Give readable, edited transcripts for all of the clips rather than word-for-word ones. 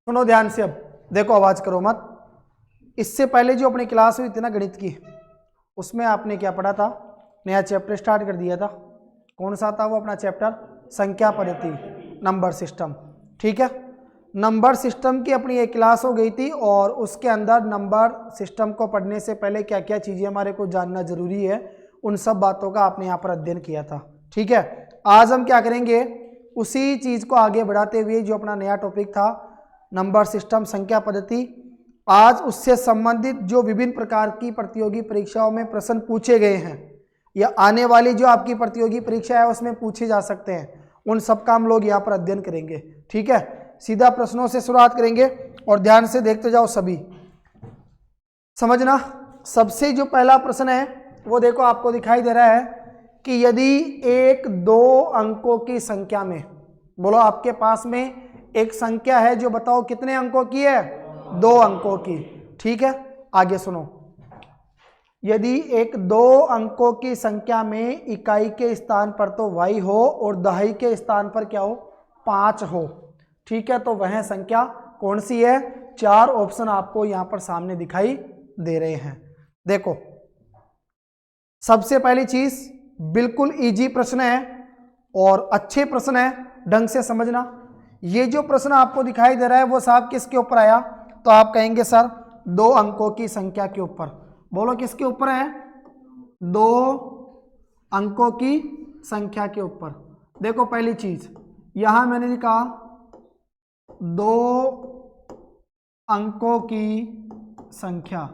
सुनो ध्यान से, अब देखो आवाज करो मत। इससे पहले जो अपनी क्लास हुई थी ना गणित की, उसमें आपने क्या पढ़ा था, नया चैप्टर स्टार्ट कर दिया था। कौन सा था वो अपना चैप्टर? संख्या पद्धति, नंबर सिस्टम। ठीक है, नंबर सिस्टम की अपनी एक क्लास हो गई थी और उसके अंदर नंबर सिस्टम को पढ़ने से पहले क्या क्या चीज़ें हमारे को जानना जरूरी है, उन सब बातों का आपने यहाँ पर अध्ययन किया था। ठीक है, आज हम क्या करेंगे, उसी चीज़ को आगे बढ़ाते हुए जो अपना नया टॉपिक था नंबर सिस्टम संख्या पद्धति, आज उससे संबंधित जो विभिन्न प्रकार की प्रतियोगी परीक्षाओं में प्रश्न पूछे गए हैं या आने वाली जो आपकी प्रतियोगी परीक्षा है उसमें पूछे जा सकते हैं, उन सब का हम लोग यहाँ पर अध्ययन करेंगे। ठीक है, सीधा प्रश्नों से शुरुआत करेंगे और ध्यान से देखते जाओ सभी, समझना। सबसे जो पहला प्रश्न है वो देखो आपको दिखाई दे रहा है कि यदि एक 2 अंकों की संख्या में, बोलो आपके पास में एक संख्या है जो बताओ कितने अंकों की है? 2 अंकों की। ठीक है, आगे सुनो, यदि एक 2 अंकों की संख्या में इकाई के स्थान पर तो y हो और दहाई के स्थान पर क्या हो? 5 हो। ठीक है, तो वह संख्या कौन सी है? 4 ऑप्शन आपको यहां पर सामने दिखाई दे रहे हैं। देखो, सबसे पहली चीज, बिल्कुल इजी प्रश्न है और अच्छे प्रश्न है, ढंग से समझना। ये जो प्रश्न आपको दिखाई दे रहा है वो साहब किसके ऊपर आया? तो आप कहेंगे सर 2 अंकों की संख्या के ऊपर। बोलो किसके ऊपर है? 2 अंकों की संख्या के ऊपर। देखो पहली चीज यहां मैंने लिखा 2 अंकों की संख्या।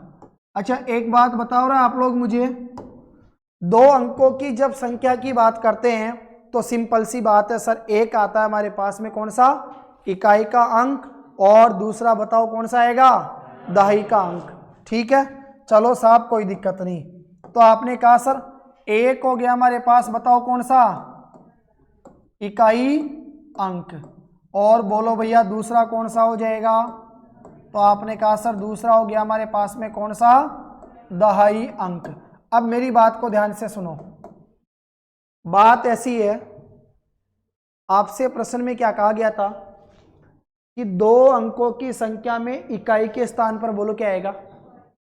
अच्छा एक बात बताओ रहा आप लोग मुझे, 2 अंकों की जब संख्या की बात करते हैं तो सिंपल सी बात है सर, एक आता है हमारे पास में कौन सा? इकाई का अंक, और दूसरा बताओ कौन सा आएगा? दहाई का अंक। ठीक है, चलो साहब कोई दिक्कत नहीं। तो आपने कहा सर एक हो गया हमारे पास, बताओ कौन सा? इकाई अंक, और बोलो भैया दूसरा कौन सा हो जाएगा? तो आपने कहा सर दूसरा हो गया हमारे पास में कौन सा? दहाई अंक। अब मेरी बात को ध्यान से सुनो, बात ऐसी है, आपसे प्रश्न में क्या कहा गया था कि 2 अंकों की संख्या में इकाई के स्थान पर बोलो क्या आएगा?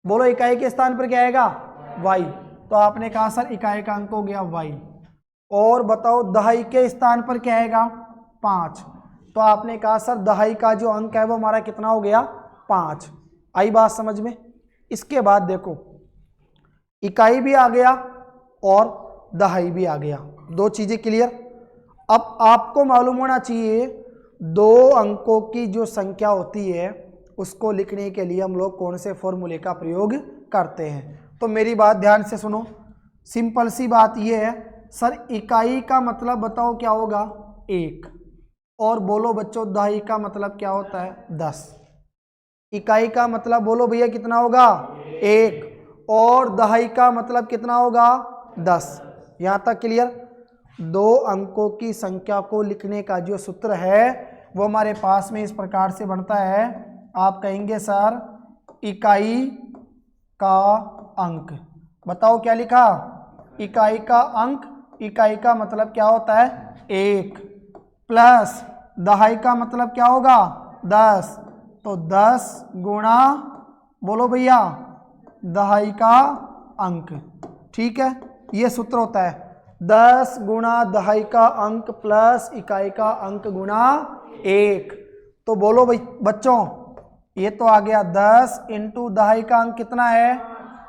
बोलो इकाई के स्थान पर क्या आएगा? y। तो आपने कहा सर इकाई का अंक हो गया y, और बताओ दहाई के स्थान पर क्या आएगा? 5। तो आपने कहा सर दहाई का जो अंक है वो हमारा कितना हो गया? 5। आई बात समझ में? इसके बाद देखो इकाई भी आ गया और दहाई भी आ गया, 2 चीजें क्लियर। अब आपको मालूम होना चाहिए 2 अंकों की जो संख्या होती है उसको लिखने के लिए हम लोग कौन से फॉर्मूले का प्रयोग करते हैं। तो मेरी बात ध्यान से सुनो, सिंपल सी बात यह है सर इकाई का मतलब बताओ क्या होगा? 1, और बोलो बच्चों दहाई का मतलब क्या होता है? 10। इकाई का मतलब बोलो भैया कितना होगा? 1, और दहाई का मतलब कितना होगा? 10। यहाँ तक क्लियर? 2 अंकों की संख्या को लिखने का जो सूत्र है वो हमारे पास में इस प्रकार से बनता है, आप कहेंगे सर इकाई का अंक। बताओ क्या लिखा? इकाई का अंक। इकाई का मतलब क्या होता है? 1, प्लस दहाई का मतलब क्या होगा? 10। तो 10 गुणा बोलो भैया दहाई का अंक। ठीक है, ये सूत्र होता है 10 गुणा दहाई का अंक प्लस इकाई का अंक गुणा 1। तो बोलो भाई बच्चों ये तो आ गया 10 इंटू दहाई का अंक कितना है?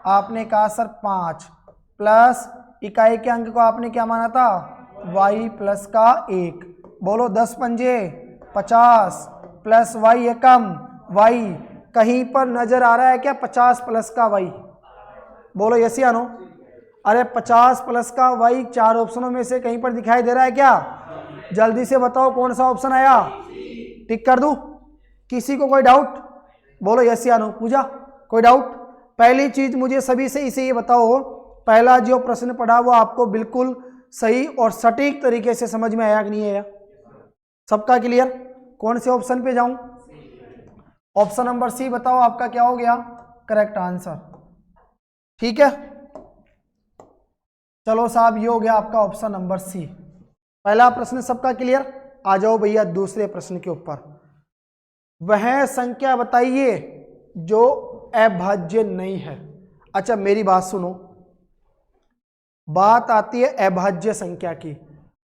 आपने कहा सर 5, प्लस इकाई के अंक को आपने क्या माना था? y प्लस का 1। बोलो 10 पंजे 50 प्लस y एकम y। कहीं पर नजर आ रहा है क्या 50 प्लस का y? बोलो यस या नो? अरे 50 प्लस का y 4 ऑप्शनों में से कहीं पर दिखाई दे रहा है क्या? जल्दी से बताओ कौन सा ऑप्शन आया? टिक कर दूं? किसी को कोई डाउट? बोलो यस या नो? पूजा कोई डाउट? पहली चीज मुझे सभी से इसे ये बताओ, पहला जो प्रश्न पढ़ा वो आपको बिल्कुल सही और सटीक तरीके से समझ में आया कि नहीं आया? सबका क्लियर? कौन से ऑप्शन पे जाऊं? ऑप्शन नंबर सी बताओ आपका क्या हो गया करेक्ट आंसर। ठीक है, चलो साहब ये हो गया आपका ऑप्शन नंबर सी। पहला प्रश्न सबका क्लियर? आ जाओ भैया दूसरे प्रश्न के ऊपर। वह संख्या बताइए जो अभाज्य नहीं है। अच्छा मेरी बात सुनो, बात आती है अभाज्य संख्या की।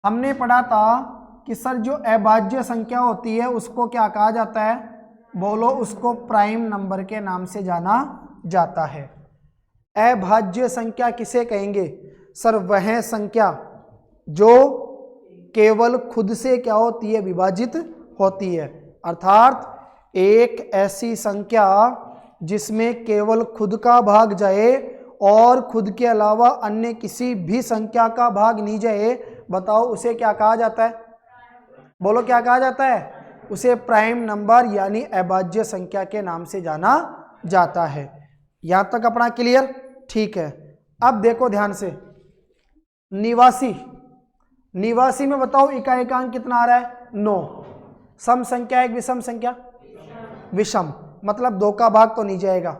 हमने पढ़ा था कि सर जो अभाज्य संख्या होती है उसको क्या कहा जाता है, बोलो, उसको प्राइम नंबर के नाम से जाना जाता है। अभाज्य संख्या किसे कहेंगे? सर वह संख्या जो केवल खुद से क्या होती है, विभाजित होती है। अर्थात एक ऐसी संख्या जिसमें केवल खुद का भाग जाए और खुद के अलावा अन्य किसी भी संख्या का भाग नहीं जाए, बताओ उसे क्या कहा जाता है? बोलो क्या कहा जाता है? उसे प्राइम नंबर यानी अभाज्य संख्या के नाम से जाना जाता है। यहां तक अपना क्लियर? ठीक है। अब देखो ध्यान से, निवासी, निवासी में बताओ इकाएकांक कितना आ रहा है? 9। सम संख्या एक विषम संख्या? विषम, मतलब 2 का भाग तो नहीं जाएगा।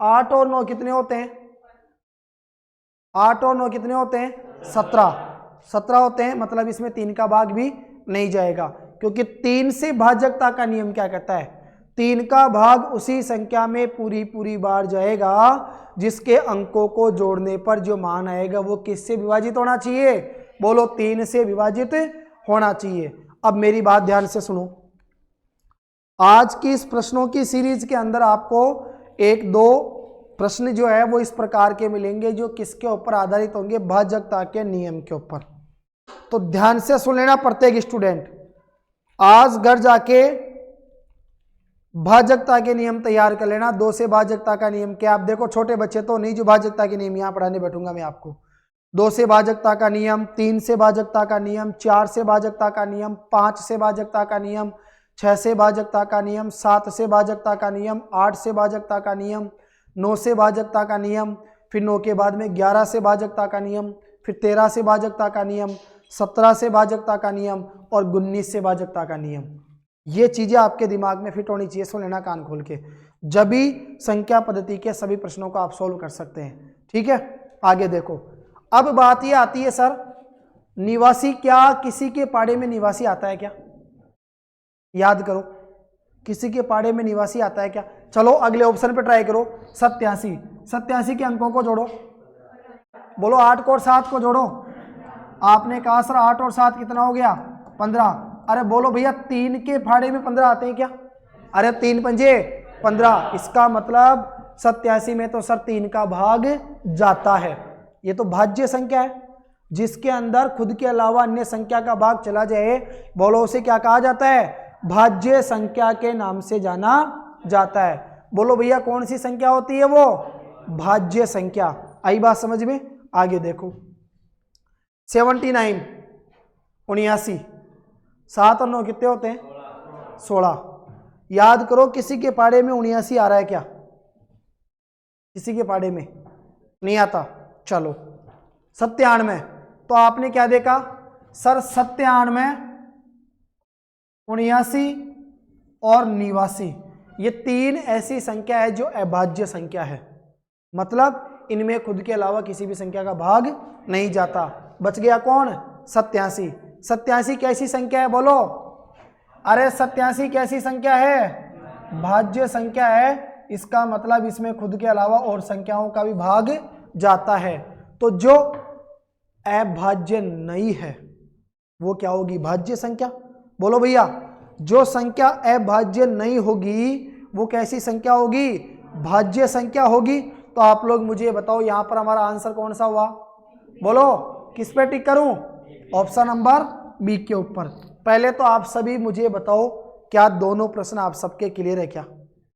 8 और 9 कितने होते हैं? 8 और 9 कितने होते हैं? 17 होते हैं, मतलब इसमें 3 का भाग भी नहीं जाएगा, क्योंकि 3 से भाजकता का नियम क्या कहता है? 3 का भाग उसी संख्या में पूरी बार जाएगा जिसके अंकों को जोड़ने पर जो मान आएगा वो किससे विभाजित होना चाहिए? बोलो 3 से विभाजित होना चाहिए। अब मेरी बात ध्यान से सुनो, आज की इस प्रश्नों की सीरीज के अंदर आपको 1-2 प्रश्न जो है वो इस प्रकार के मिलेंगे जो किसके ऊपर आधारित होंगे? भाजकता के नियम के ऊपर। तो ध्यान से सुन लेना प्रत्येक स्टूडेंट, आज घर जाके भाजकता के नियम तैयार कर लेना। 2 से भाजकता का नियम क्या? आप देखो छोटे बच्चे तो नहीं जो भाजकता के नियम यहां पढ़ाने बैठूंगा मैं आपको। 2 से भाजकता का नियम, 3 से भाजकता का नियम, 4 से भाजकता का नियम, 5 से भाजकता का नियम, 6 से भाजकता का नियम, 7 से भाजकता का नियम, 8 से भाजकता का नियम, 9 से भाजकता का नियम, फिर 9 के बाद में 11 से भाजकता का नियम, फिर 13 से भाजकता का नियम, 17 से भाजकता का नियम और 19 से भाजकता का नियम। ये चीजें आपके दिमाग में फिट होनी चाहिए, सुन लेना कान खोल के, जब भी संख्या पद्धति के सभी प्रश्नों को आप सोल्व कर सकते हैं। ठीक है, आगे देखो। अब बात ये आती है सर, निवासी, क्या किसी के पाड़े में निवासी आता है क्या? याद करो, किसी के पाड़े में निवासी आता है क्या? चलो अगले ऑप्शन पे ट्राई करो। 87, 87 के अंकों को जोड़ो। बोलो 8 को और 7 को जोड़ो। आपने कहा सर 8 और 7 कितना हो गया? 15। अरे बोलो भैया 3 के फाड़े में 15 आते हैं क्या? अरे 3 पंजे 15, इसका मतलब 87 में तो सर 3 का भाग जाता है। ये तो भाज्य संख्या है, जिसके अंदर खुद के अलावा अन्य संख्या का भाग चला जाए, बोलो उसे क्या कहा जाता है? भाज्य संख्या के नाम से जाना जाता है। बोलो भैया कौन सी संख्या होती है वो? भाज्य संख्या। आई बात समझ में? आगे देखो, 79, 79, 7 और 9 कितने होते हैं? 16। याद करो किसी के पाड़े में 79 आ रहा है क्या? किसी के पाड़े में नहीं आता। चलो 97, तो आपने क्या देखा सर? 97, 79 और 89, ये 3 ऐसी संख्या है जो अभाज्य संख्या है, मतलब इनमें खुद के अलावा किसी भी संख्या का भाग नहीं जाता। बच गया कौन? 87। 87 कैसी संख्या है बोलो? अरे 87 कैसी संख्या है? भाज्य संख्या है, इसका मतलब इसमें खुद के अलावा और संख्याओं का भी भाग जाता है। तो जो अभाज्य नहीं है वो क्या होगी? भाज्य संख्या। बोलो भैया, जो संख्या अभाज्य नहीं होगी वो कैसी संख्या होगी? भाज्य संख्या होगी। तो आप लोग मुझे बताओ यहां पर हमारा आंसर कौन सा हुआ? बोलो किस पे टिक करूं? ऑप्शन नंबर बी के ऊपर। पहले तो आप सभी मुझे बताओ, क्या दोनों प्रश्न आप सबके क्लियर है क्या?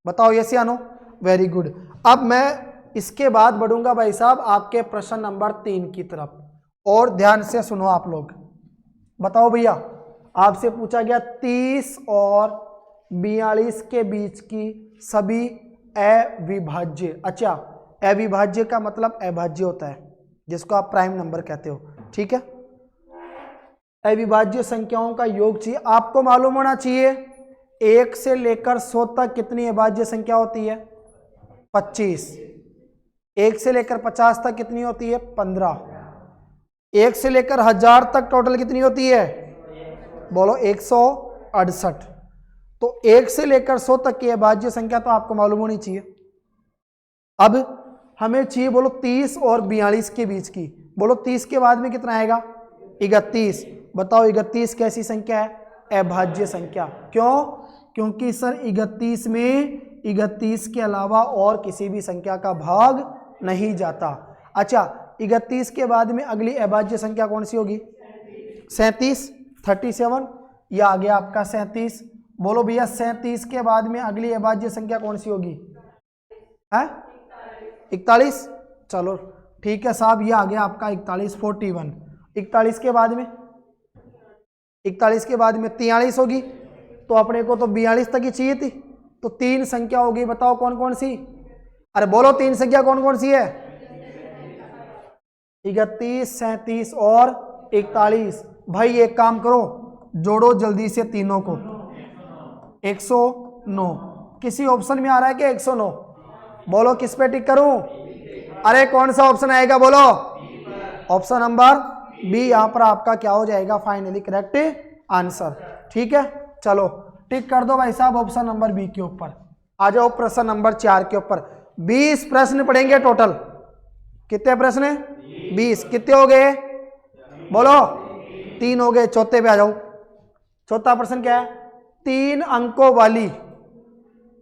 बताओ यस या नो? Very good. अब मैं इसके बाद बढ़ूंगा भाई साहब आपके प्रश्न नंबर 3 की तरफ, और ध्यान से सुनो आप लोग। बताओ भैया, आपसे पूछा गया 30 और 42 के बीच की सभी अविभाज्य। अच्छा, अविभाज्य का मतलब अभाज्य होता है, जिसको आप प्राइम नंबर कहते हो। ठीक है, अविभाज्य संख्याओं का योग चाहिए। आपको मालूम होना चाहिए 1 से लेकर 100 तक कितनी अभाज्य संख्या होती है? 25। 1 से लेकर 50 तक कितनी होती है? 15। 1 से लेकर 1000 तक टोटल कितनी होती है? बोलो 168। तो 1 से लेकर 100 तक की अभाज्य संख्या तो आपको मालूम होनी चाहिए। अब हमें चाहिए बोलो 30 और 42 के बीच की। बोलो 30 के बाद में कितना आएगा? 31। बताओ 31 कैसी संख्या है? अभाज्य संख्या। क्यों? क्योंकि सर 31 में 31 के अलावा और किसी भी संख्या का भाग नहीं जाता। अच्छा, 31 के बाद में अगली अभाज्य संख्या कौन सी होगी? 37, 37। यह आ गया आपका 37। बोलो भैया 37 के बाद में अगली अभाज्य संख्या कौन सी होगी? है 41। चलो ठीक है साहब, यह आ गया आपका 41, 41। 41 के बाद में 43 होगी। तो अपने को तो 42 तक ही चाहिए थी। तो 3 संख्या होगी, बताओ कौन कौन सी? अरे बोलो 3 संख्या कौन कौन सी है? 31, 37 और 41। भाई एक काम करो, जोड़ो जल्दी से तीनों को। 109 किसी ऑप्शन में आ रहा है क्या? 109 बोलो किस पे टिक करूं? अरे कौन सा ऑप्शन आएगा बोलो? Option number B. यहां पर आपका क्या हो जाएगा? Finally correct answer. ठीक है, चलो टिक कर दो भाई साहब ऑप्शन नंबर बी के ऊपर। आ जाओ प्रश्न नंबर 4 के ऊपर। 20 प्रश्न पढ़ेंगे टोटल। कितने प्रश्न? 20। कितने हो गए बोलो? 3 हो गए। चौथे पे आ जाओ। चौथा प्रश्न क्या है? 3 अंकों वाली,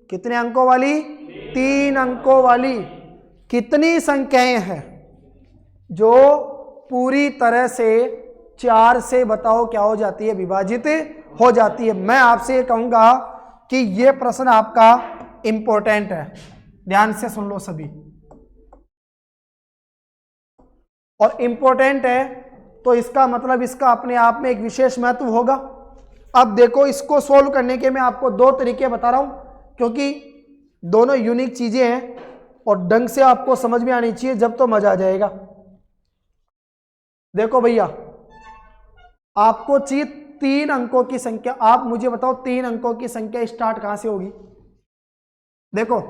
कितने अंकों वाली? 3 अंकों वाली कितनी संख्याएं हैं जो पूरी तरह से 4 से बताओ क्या हो जाती है? विभाजित हो जाती है। मैं आपसे ये कहूंगा कि ये प्रश्न आपका इंपॉर्टेंट है, ध्यान से सुन लो सभी। और इंपॉर्टेंट है तो इसका मतलब इसका अपने आप में एक विशेष महत्व होगा। अब देखो, इसको सोल्व करने के मैं आपको 2 तरीके बता रहा हूं, क्योंकि दोनों यूनिक चीजें हैं और ढंग से आपको समझ में आनी चाहिए, जब तो मजा आ जाएगा। देखो भैया, आपको चाहिए 3 अंकों की संख्या। आप मुझे बताओ 3 अंकों की संख्या स्टार्ट कहां से होगी? देखो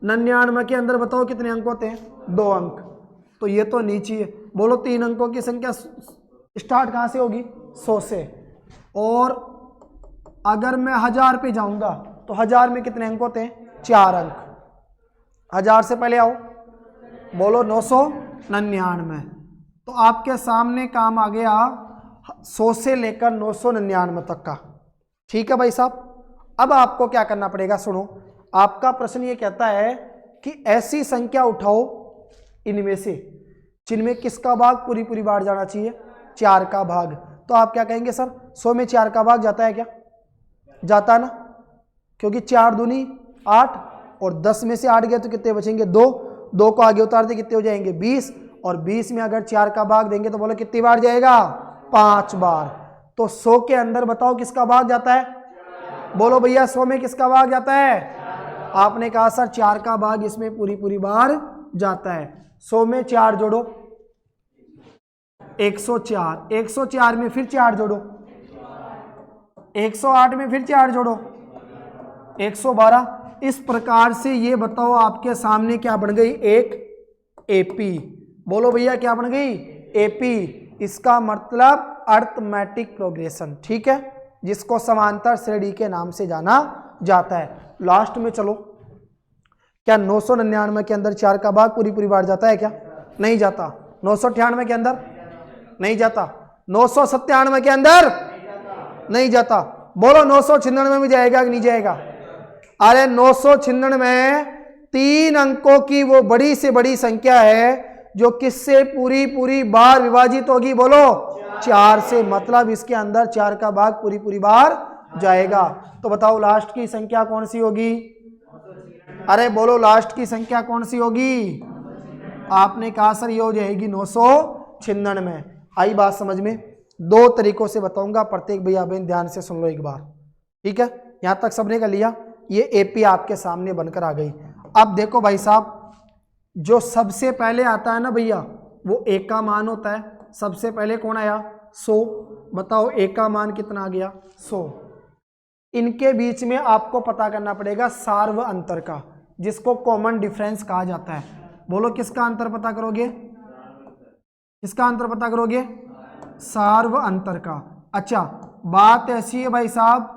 99 के अंदर बताओ कितने अंक होते हैं? 2 अंक। तो ये तो नीचे है। बोलो 3 अंकों की संख्या स्टार्ट कहां से होगी? 100 से। और अगर मैं 1000 पे जाऊंगा तो 1000 में कितने अंक होते हैं? 4 अंक। 1000 से पहले आओ, बोलो 999। तो आपके सामने काम आ गया 100 से लेकर 999 तक का। ठीक है भाई साहब। अब आपको क्या करना पड़ेगा? सुनो, आपका प्रश्न ये कहता है कि ऐसी संख्या उठाओ इनमें से जिनमें किसका भाग पूरी पूरी बार जाना चाहिए? 4 का भाग। तो आप क्या कहेंगे? सर 100 में 4 का भाग जाता है क्या? जाता है ना, क्योंकि 4 दूनी 8 और 10 में से 8 गए तो कितने बचेंगे? 2। 2 को आगे उतारते कितने हो जाएंगे? 20। और 20 में अगर 4 का भाग देंगे तो बोलो कितनी बार जाएगा? 5 बार। तो 100 के अंदर बताओ किसका भाग जाता है? बोलो भैया 100 में किसका भाग जाता है? आपने कहा सर 4 का भाग इसमें पूरी पूरी बार जाता है। 100 में 4 जोड़ो 104, 104 में फिर 4 जोड़ो 108 में फिर 4 जोड़ो 112। इस प्रकार से ये बताओ आपके सामने क्या बन गई? एक एपी। बोलो भैया क्या बन गई? एपी। इसका मतलब अर्थमेटिक प्रोग्रेशन। ठीक है, जिसको समांतर श्रेणी के नाम से जाना जाता है। लास्ट में चलो, क्या 999 के अंदर 4 का भाग पूरी पूरी बार जाता है क्या? नहीं जाता। 998 के अंदर नहीं जाता। 997 के अंदर नहीं जाता। बोलो 996 में जाएगा कि नहीं जाएगा? अरे 996 में 3 अंकों की वो बड़ी से बड़ी संख्या है जो किससे पूरी पूरी बार विभाजित होगी? बोलो 4 से। मतलब इसके अंदर 4 का भाग पूरी पूरी बार जाएगा। तो बताओ लास्ट की संख्या कौन सी होगी? अरे बोलो लास्ट की संख्या कौन सी होगी? आपने कहा सर ये हो जाएगी 996। आई बात समझ में? 2 तरीकों से बताऊंगा, प्रत्येक भैया बहन ध्यान से सुन लो एक बार। ठीक है, यहां तक सबने कर लिया। ये एपी आपके सामने बनकर आ गई। अब देखो भाई साहब, जो सबसे पहले आता है ना भैया, वो ए का मान होता है। सबसे पहले कौन आया? 100। बताओ ए का मान कितना आ गया? 100। इनके बीच में आपको पता करना पड़ेगा सार्व अंतर का, जिसको कॉमन डिफरेंस कहा जाता है। बोलो किसका अंतर पता करोगे? किसका अंतर पता करोगे? सार्व अंतर का। अच्छा, बात ऐसी है भाई साहब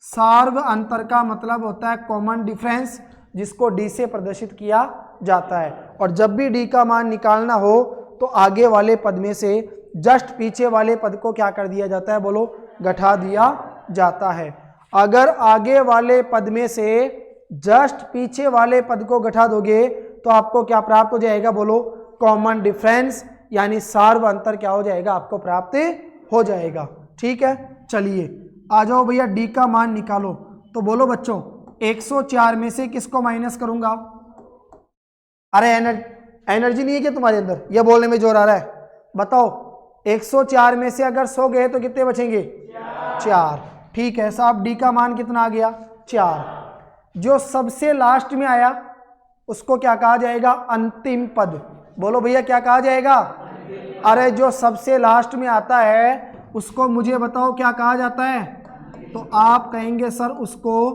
सार्व अंतर का मतलब होता है कॉमन डिफरेंस, जिसको डी से प्रदर्शित किया जाता है। और जब भी डी का मान निकालना हो तो आगे वाले पद में से जस्ट पीछे वाले पद को क्या कर दिया जाता है, बोलो, घटा दिया जाता है। अगर आगे वाले पद में से जस्ट पीछे वाले पद को घटा दोगे तो आपको क्या प्राप्त हो जाएगा, बोलो, कॉमन डिफरेंस, यानी सार्व अंतर क्या हो जाएगा, आपको प्राप्त हो जाएगा। ठीक है, चलिए आ जाओ भैया, डी का मान निकालो। तो बोलो बच्चों, 104 में से किसको माइनस करूंगा? अरे एनर्जी नहीं है क्या तुम्हारे अंदर, यह बोलने में जोर आ रहा है? बताओ, 104 में से अगर 100 गए तो कितने बचेंगे? 4। ठीक है साहब, डी का मान कितना आ गया? 4। जो सबसे लास्ट में आया उसको क्या कहा जाएगा? अंतिम पद। बोलो भैया, क्या कहा जाएगा? अरे जो सबसे लास्ट में आता है उसको मुझे बताओ क्या कहा जाता है? तो आप कहेंगे सर उसको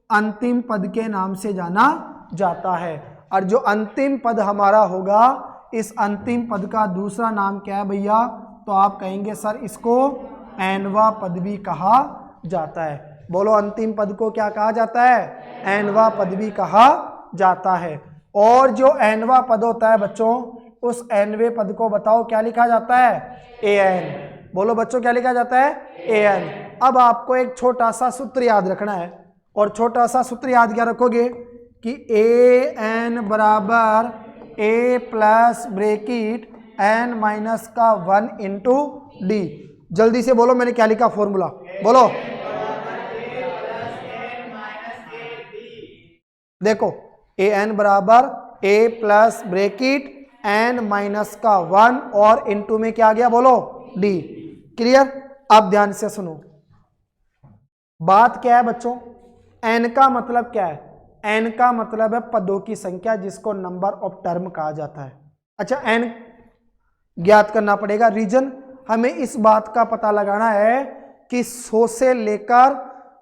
अंतिम पद के नाम से जाना जाता है। और जो अंतिम पद हमारा होगा, इस अंतिम पद का दूसरा नाम क्या है भैया? तो आप कहेंगे सर इसको एनवा पद भी कहा जाता है। बोलो, अंतिम पद को क्या कहा जाता है? एनवा पद भी कहा जाता है। और जो एनवा पद होता है बच्चों, उस एनवे पद को बताओ क्या लिखा जाता है? एन। बोलो बच्चों, क्या लिखा जाता है? एन। अब आपको एक छोटा सा सूत्र याद रखना है, और छोटा सा सूत्र याद क्या रखोगे कि ए एन बराबर ए प्लस ब्रेकिट एन माइनस का 1 इंटू डी। जल्दी से बोलो, मैंने क्या लिखा फॉर्मूला, बोलो। देखो, ए एन बराबर ए प्लस ब्रेकिट एन माइनस का 1 और इंटू में क्या आ गया, बोलो, डी। क्लियर? अब ध्यान से सुनो, बात क्या है बच्चों? एन का मतलब क्या है? एन का मतलब है पदों की संख्या, जिसको नंबर ऑफ टर्म कहा जाता है। अच्छा, एन ज्ञात करना पड़ेगा। रीजन, हमें इस बात का पता लगाना है कि 100 से लेकर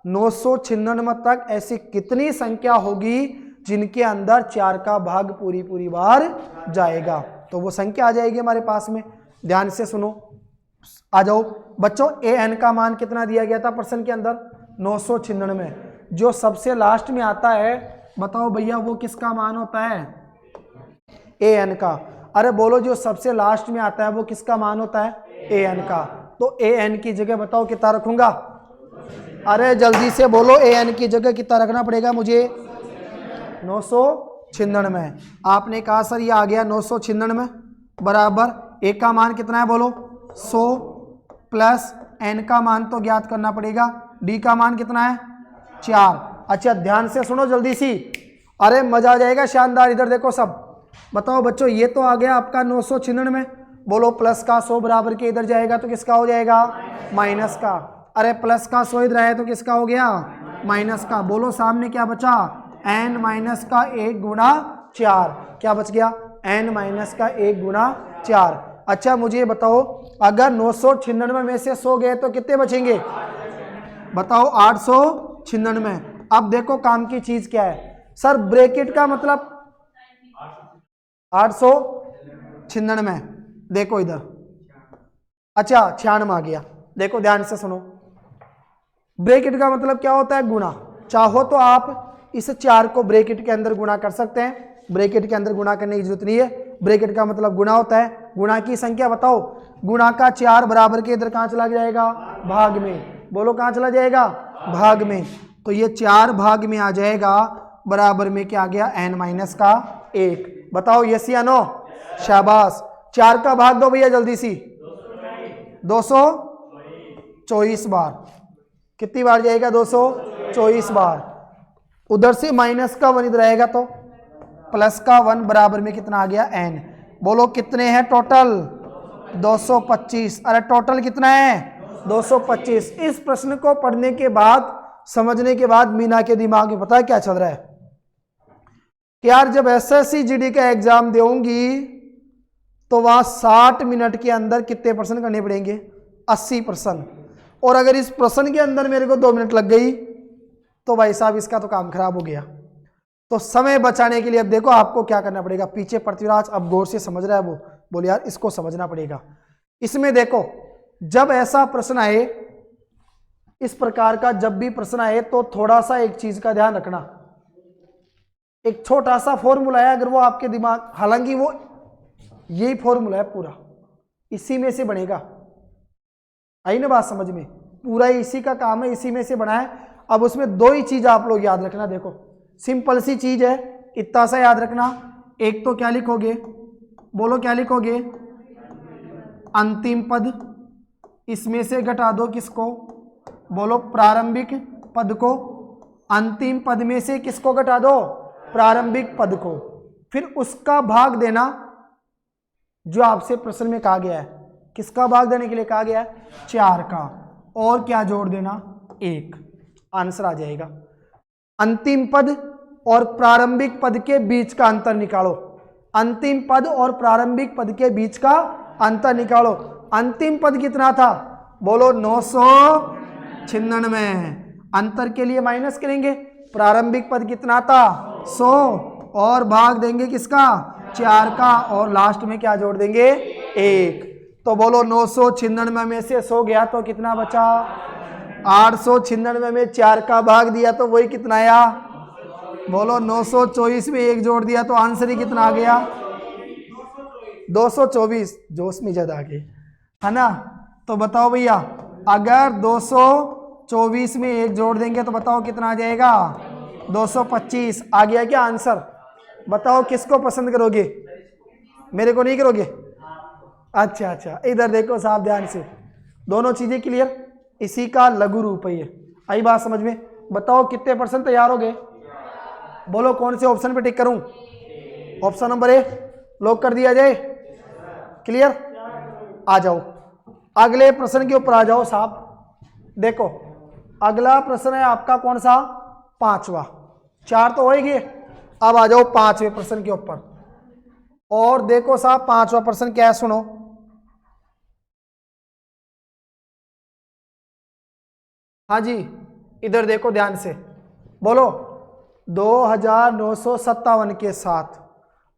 996 तक ऐसी कितनी संख्या होगी जिनके अंदर 4 का भाग पूरी बार जाएगा। तो वो संख्या आ जाएगी हमारे पास में। ध्यान से सुनो, आ जाओ बच्चों, ए एन का मान कितना दिया गया था प्रश्न के अंदर? 996। जो सबसे लास्ट में आता है बताओ भैया, वो किसका मान होता है? ए एन का। अरे बोलो, जो सबसे लास्ट में आता है वो किसका मान होता है? ए एन का। तो ए एन की जगह बताओ कितना रखूंगा? अरे जल्दी से बोलो, ए एन की जगह कितना रखना पड़ेगा मुझे? 996। आपने कहा सर ये आ गया 996 बराबर ए का मान कितना है, बोलो? 100 प्लस एन का मान तो ज्ञात करना पड़ेगा। डी का मान कितना है? 4। अच्छा ध्यान से सुनो जल्दी सी, अरे मजा आ जाएगा, शानदार। इधर देखो सब, बताओ बच्चों, ये तो आ गया आपका 996। बोलो, प्लस का 100 बराबर के इधर जाएगा तो किसका हो जाएगा? माइनस का। अरे प्लस का 100 इधर आया तो किसका हो गया? माइनस का। बोलो, सामने क्या बचा? एन माइनस का 1 गुणा 4। क्या बच गया? एन माइनस का 1 गुणा 4। अच्छा मुझे बताओ, अगर 996 में से 100 गए तो कितने बचेंगे? बताओ, 896। अब देखो काम की चीज क्या है सर, ब्रैकेट का मतलब 896। देखो इधर, अच्छा 96 आ गया। देखो ध्यान से सुनो, ब्रैकेट का मतलब क्या होता है? गुणा। चाहो तो आप इस 4 को ब्रैकेट के अंदर गुणा कर सकते हैं, ब्रैकेट के अंदर गुणा करने की जरूरत नहीं है। ब्रैकेट का मतलब गुणा होता है। गुणा की संख्या बताओ, गुणा का 4 बराबर के इधर कहाँ चला जाएगा? भाग में। बोलो कहाँ चला जाएगा? भाग में। तो ये 4 भाग में आ जाएगा, बराबर में क्या आ गया? एन माइनस का 1। बताओ यस या नो? शाबाश। 4 का भाग दो भैया जल्दी सी। 224 बार। कितनी बार जाएगा? 224 बार। उधर से माइनस का 1 इधर आएगा तो प्लस का 1 बराबर में कितना आ गया? एन। बोलो कितने हैं टोटल? 225। अरे टोटल कितना है? 225। इस प्रश्न को पढ़ने के बाद, समझने के बाद मीना के दिमाग में पता है क्या चल रहा है कि यार जब एसएससी जीडी का एग्जाम देऊंगी तो वहां 60 मिनट के अंदर कितने प्रश्न करने पड़ेंगे? 80 प्रश्न। और अगर इस प्रश्न के अंदर मेरे को 2 मिनट लग गई तो भाई साहब इसका तो काम खराब हो गया। तो समय बचाने के लिए अब देखो आपको क्या करना पड़ेगा। पीछे पृथ्वीराज अब गौर से समझ रहा है, वो बोले यार इसको समझना पड़ेगा। इसमें देखो, जब ऐसा प्रश्न आए इस प्रकार का जब भी प्रश्न आए तो थोड़ा सा एक चीज का ध्यान रखना, एक छोटा सा फॉर्मूला है, अगर वो आपके दिमाग, हालांकि वो यही फॉर्मूला है पूरा, इसी में से बनेगा। आई ना बात समझ में, पूरा इसी का काम है, इसी में से बना है। अब उसमें दो ही चीज आप लोग याद रखना, देखो सिंपल सी चीज है, इतना सा याद रखना। एक तो क्या लिखोगे, बोलो क्या लिखोगे, अंतिम पद, इसमें से घटा दो किसको, बोलो प्रारंभिक पद को, अंतिम पद में से किसको घटा दो, प्रारंभिक पद को, फिर उसका भाग देना जो आपसे प्रश्न में कहा गया है, किसका भाग देने के लिए कहा गया है, 4 का, और क्या जोड़ देना, 1, आंसर आ जाएगा। अंतिम पद और प्रारंभिक पद के बीच का अंतर निकालो, अंतिम पद और प्रारंभिक पद के बीच का अंतर निकालो। अंतिम पद कितना था, बोलो 996, अंतर के लिए माइनस करेंगे, प्रारंभिक पद कितना था 100, और भाग देंगे किसका, 4 का, और लास्ट में क्या जोड़ देंगे, 1। तो बोलो 996 में से 100 गया तो कितना बचा, 896 में 4 का भाग दिया तो वही कितना आया, बोलो 924 में 1 जोड़ दिया तो आंसर ही कितना आ गया, 224। जोश में ज्यादा आ गए है ना। तो बताओ भैया, अगर 224 में 1 जोड़ देंगे तो बताओ कितना आ जाएगा, 225 आ गया क्या आंसर। बताओ किसको पसंद करोगे, मेरे को नहीं करोगे, अच्छा अच्छा, इधर देखो साहब ध्यान से, दोनों चीजें क्लियर, इसी का लघु रूप है ये, आई बात समझ में। बताओ कितने % तैयार हो गए, बोलो कौन से ऑप्शन पे टिक करूं, ऑप्शन नंबर ए लॉक कर दिया जाए, क्लियर। आ जाओ अगले प्रश्न के ऊपर आ जाओ साहब। देखो अगला प्रश्न है आपका कौन सा, 5वां, 4 तो होएगी, अब आ जाओ 5वें प्रश्न के ऊपर। और देखो साहब 5वां प्रश्न क्या है, सुनो, हाँ जी इधर देखो ध्यान से, बोलो 2957 के साथ,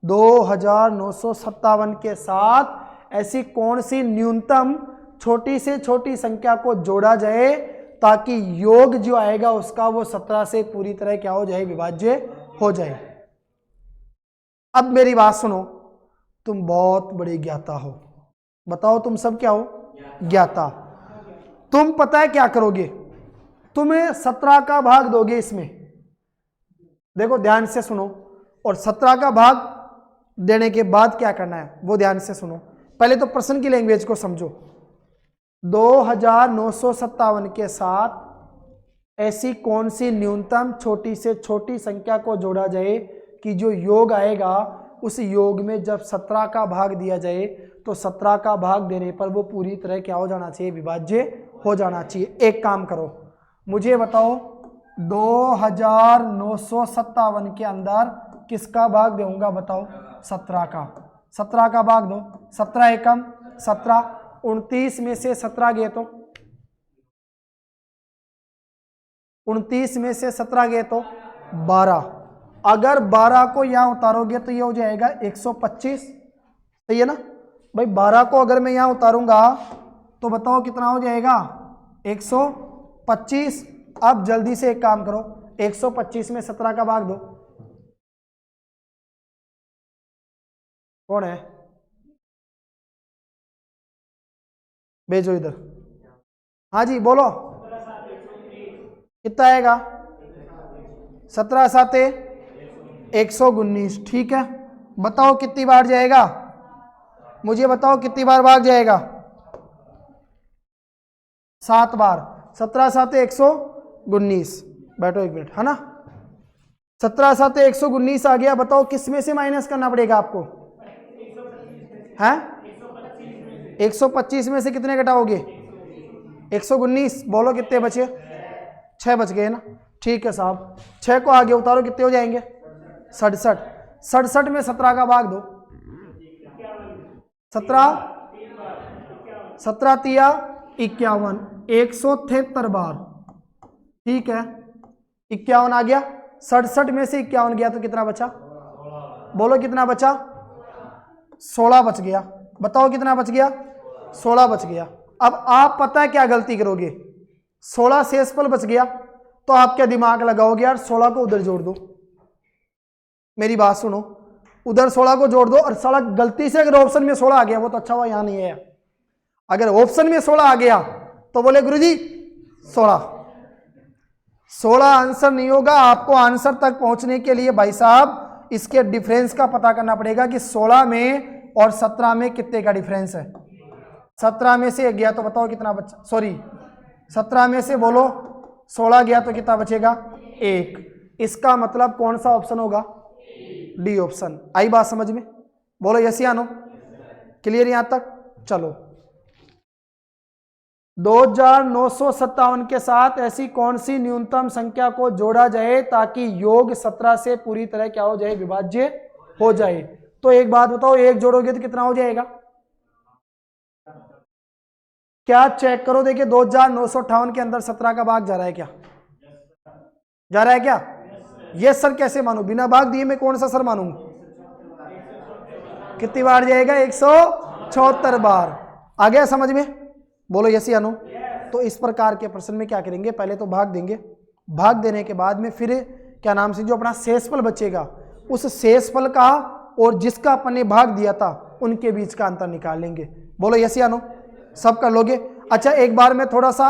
2957 के साथ ऐसी कौन सी न्यूनतम छोटी से छोटी संख्या को जोड़ा जाए ताकि योग जो आएगा उसका वो 17 से पूरी तरह क्या हो जाए, विभाज्य हो जाए। अब मेरी बात सुनो, तुम बहुत बड़े ज्ञाता हो, बताओ तुम सब क्या हो, ज्ञाता। तुम पता है क्या करोगे, तुम्हें 17 का भाग दोगे इसमें, देखो ध्यान से सुनो, और 17 का भाग देने के बाद क्या करना है वो ध्यान से सुनो। पहले तो प्रश्न की लैंग्वेज को समझो। 2957 के साथ ऐसी कौन सी न्यूनतम छोटी से छोटी संख्या को जोड़ा जाए कि जो योग आएगा उस योग में जब 17 का भाग दिया जाए तो 17 का भाग देने पर वो पूरी तरह क्या हो जाना चाहिए, विभाज्य हो जाना चाहिए। एक काम करो, मुझे बताओ 2957 के अंदर किसका भाग दूंगा, बताओ 17 का, 17 का भाग दो, 17 एकम 17, 29 में से 17 गए तो 29 में से 17 गए तो 12, अगर 12 को यहाँ उतारोगे तो ये हो जाएगा 125, सही है ना भाई। 12 को अगर मैं यहाँ उतारूंगा तो बताओ कितना हो जाएगा, 125। अब जल्दी से एक काम करो, 125 में 17 का भाग दो, कौन है, भेजो इधर, हाँ जी बोलो कितना आएगा, 17 7 119, ठीक है। बताओ कितनी बार जाएगा, मुझे बताओ कितनी बार भाग जाएगा, 7 बार, 17 7 119, बैठो एक मिनट है ना, 17 7 119 आ गया। बताओ किस में से माइनस करना पड़ेगा आपको, हैं 125 में से कितने घटाओगे, 119, बोलो कितने बचे, 6 बच गए ना, ठीक है साहब। 6 को आगे उतारो कितने हो जाएंगे, 67, 67 में 17 का भाग दो, 17 17 तिया 51, 173 बार, ठीक है 51 आ गया। 67 में से 51 गया तो कितना बचा, बोलो कितना बचा, 16 बच गया। बताओ कितना बच गया, 16 बच गया। अब आप पता है क्या गलती करोगे, 16 शेषफल बच गया, तो आप क्या दिमाग लगाओगे यार, 16 को उधर जोड़ दो। मेरी बात सुनो, उधर 16 को जोड़ दो, और साला गलती से अगर ऑप्शन में 16 आ गया वो तो अच्छा हुआ यहां नहीं है। अगर ऑप्शन में 16 आ गया तो बोले गुरुजी 16 आंसर नहीं होगा। आपको आंसर तक पहुंचने के लिए भाई साहब इसके डिफरेंस का पता करना पड़ेगा कि 16 में और 17 में कितने का डिफरेंस है। 17 में से 1 गया तो बताओ कितना बचा, सॉरी 17 में से बोलो 16 गया तो कितना बचेगा, 1। इसका मतलब कौन सा ऑप्शन होगा, डी ऑप्शन। आई बात समझ में, बोलो यस या नो, क्लियर यहां तक। चलो 2957 के साथ ऐसी कौन सी न्यूनतम संख्या को जोड़ा जाए ताकि योग 17 से पूरी तरह क्या हो जाए, विभाज्य हो जाए। तो एक बात बताओ, 1 जोड़ोगे तो कितना हो जाएगा, क्या चेक करो, देखिए 2958 के अंदर 17 का भाग जा रहा है क्या, जा रहा है क्या, ये सर कैसे मानू, बिना भाग दिए मैं कौन सा सर मानूंगा, कितनी बार जाएगा, 176 बार। आ गया समझ में, बोलो यस या नो। तो इस प्रकार के प्रश्न में क्या करेंगे, पहले तो भाग देंगे, भाग देने के बाद में फिर क्या नाम से जो अपना शेषफल बचेगा उस शेषफल का और जिसका अपन ने भाग दिया था उनके बीच का अंतर निकाल लेंगे। बोलो यस या नो, सब कर लोगे। अच्छा एक बार मैं थोड़ा सा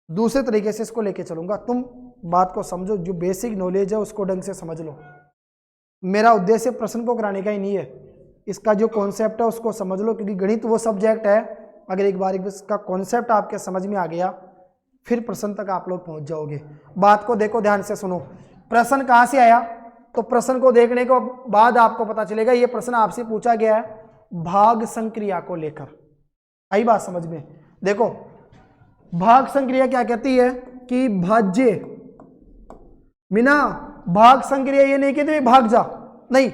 दूसरे तरीके से इसको लेके चलूंगा, तुम बात को समझो, जो बेसिक नॉलेज है उसको ढंग से समझ लो। मेरा उद्देश्य प्रश्न को कराने का ही नहीं है, इसका जो कॉन्सेप्ट है उसको समझ लो, क्योंकि गणित वो सब्जेक्ट है, अगर एक बार इसका कॉन्सेप्ट आपके समझ में आ गया फिर प्रश्न तक आप लोग पहुंच जाओगे। बात को देखो ध्यान से सुनो, प्रश्न कहाँ से आया, तो प्रश्न को देखने के बाद आपको पता चलेगा ये प्रश्न आपसे पूछा गया है भाग संक्रिया को लेकर। आई बात समझ में, देखो भाग संक्रिया क्या कहती है कि भाज्य मीना, भाग संक्रिया ये नहीं कहते भाग जा, नहीं,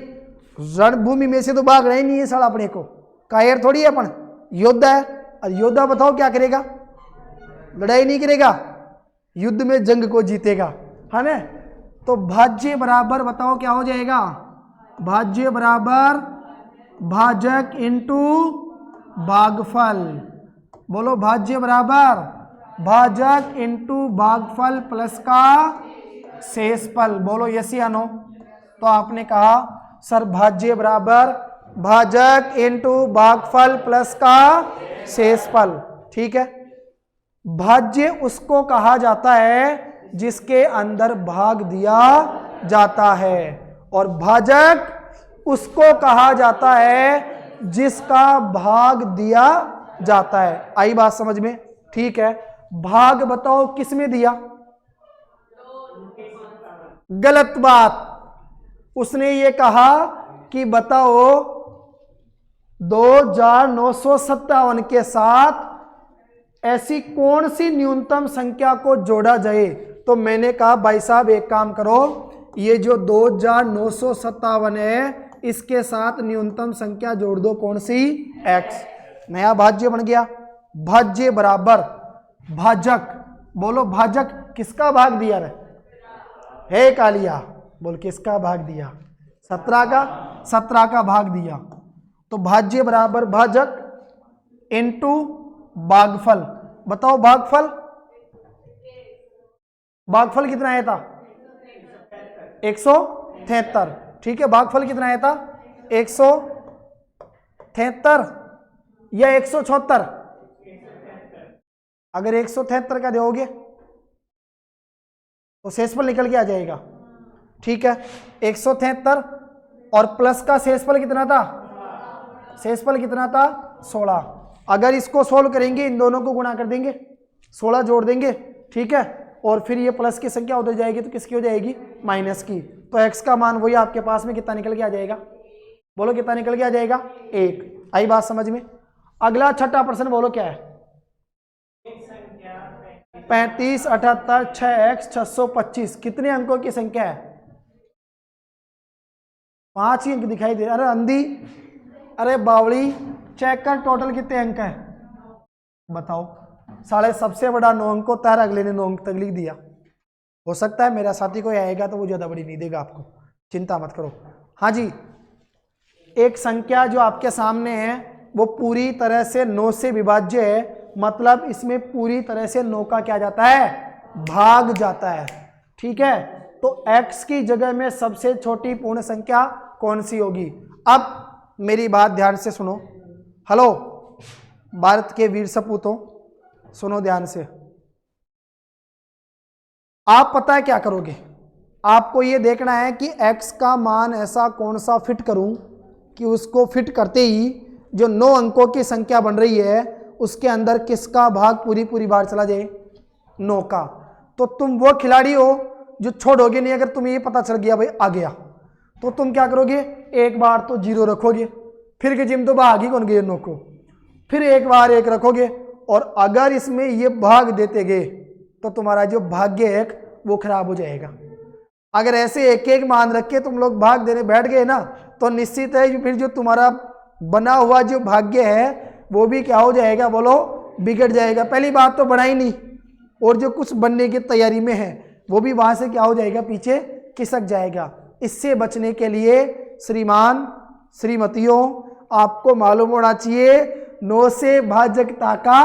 रणभूमि में से तो भाग रहे नहीं है साला, अपने को कायर थोड़ी है, अपन योद्धा है, और योद्धा बताओ क्या करेगा, लड़ाई नहीं करेगा, युद्ध में जंग को जीतेगा, है ना। तो भाज्य बराबर बताओ क्या हो जाएगा, भाज्य बराबर भाजक इंटू भागफल। बोलो भाज्य बराबर भाजक इंटू भागफल प्लस का शेषफल। बोलो यस या नो। तो आपने कहा सर भाज्य बराबर भाजक इंटू भागफल प्लस का शेषफल, ठीक है। भाज्य उसको कहा जाता है जिसके अंदर भाग दिया जाता है, और भाजक उसको कहा जाता है जिसका भाग दिया जाता है। आई बात समझ में, ठीक है। भाग बताओ किस में दिया, गलत बात, उसने ये कहा कि बताओ 2957 के साथ ऐसी कौन सी न्यूनतम संख्या को जोड़ा जाए। तो मैंने कहा भाई साहब एक काम करो, ये जो 2957 है इसके साथ न्यूनतम संख्या जोड़ दो, कौन सी, x। नया भाज्य बन गया, भाज्य बराबर भाजक। बोलो भाजक किसका भाग दिया रे, हे कालिया, बोल किसका भाग दिया, 17 का भाग दिया। तो भाज्य बराबर भाजक इंटू भागफल। बताओ भागफल, भागफल कितना आया था, 173, ठीक है। भागफल कितना आया था, 173 या 176। अगर 173 का दोगे तो शेषफल निकल के आ जाएगा, ठीक है। 173 और प्लस का शेषफल कितना था, शेषफल कितना था, 16। अगर इसको सोल्व करेंगे, इन दोनों को गुणा कर देंगे, 16 जोड़ देंगे, ठीक है, और फिर ये प्लस की संख्या उधर जाएगी तो किसकी हो जाएगी, माइनस की। तो x का मान वही आपके पास में कितना निकल के आ जाएगा, बोलो कितना निकल के आ जाएगा, 1। आई बात समझ में। अगला छठा प्रश्न बोलो क्या है, 35, 78, 6x 625 कितने अंकों की संख्या है, 5 ही अंक दिखाई दे। अरे अंधी, अरे बावड़ी, चेक कर टोटल कितने अंक है, बताओ। साले सबसे बड़ा 9 अंक को तार अगले ने 9 अंक तक लिख दिया। हो सकता है मेरा साथी कोई आएगा तो वो ज़्यादा बड़ी नहीं देगा आपको, चिंता मत करो। हाँ जी, एक संख्या जो आपके सामने है वो पूरी तरह से 9 से विभाज्य है, मतलब इसमें पूरी तरह से नौका क्या जाता है, भाग जाता है। ठीक है, तो x की जगह में सबसे छोटी पूर्ण संख्या कौन सी होगी? अब मेरी बात ध्यान से सुनो। हेलो भारत के वीर सपूतों, सुनो ध्यान से। आप पता है क्या करोगे? आपको ये देखना है कि x का मान ऐसा कौन सा फिट करूं कि उसको फिट करते ही जो 9 अंकों की संख्या बन रही है उसके अंदर किसका भाग पूरी पूरी बार चला जाए, 9 का। तो तुम वो खिलाड़ी हो जो छोड़ोगे नहीं। अगर तुम्हें ये पता चल गया भाई आ गया, तो तुम क्या करोगे, एक बार तो 0 रखोगे, फिर के जिम तो भाग ही कौन गए 9 को, फिर एक बार 1 रखोगे, और अगर इसमें ये भाग देते गए तो तुम्हारा जो भाग्य है वो खराब हो जाएगा। अगर ऐसे एक एक मान रख के तुम लोग भाग देने बैठ गए ना, तो निश्चित है फिर जो तुम्हारा बना हुआ जो भाग्य है वो भी क्या हो जाएगा, बोलो, बिगड़ जाएगा। पहली बात तो बना ही नहीं, और जो कुछ बनने की तैयारी में है वो भी वहां से क्या हो जाएगा, पीछे खिसक जाएगा। इससे बचने के लिए श्रीमान श्रीमतियों, आपको मालूम होना चाहिए 9 से भाजकता का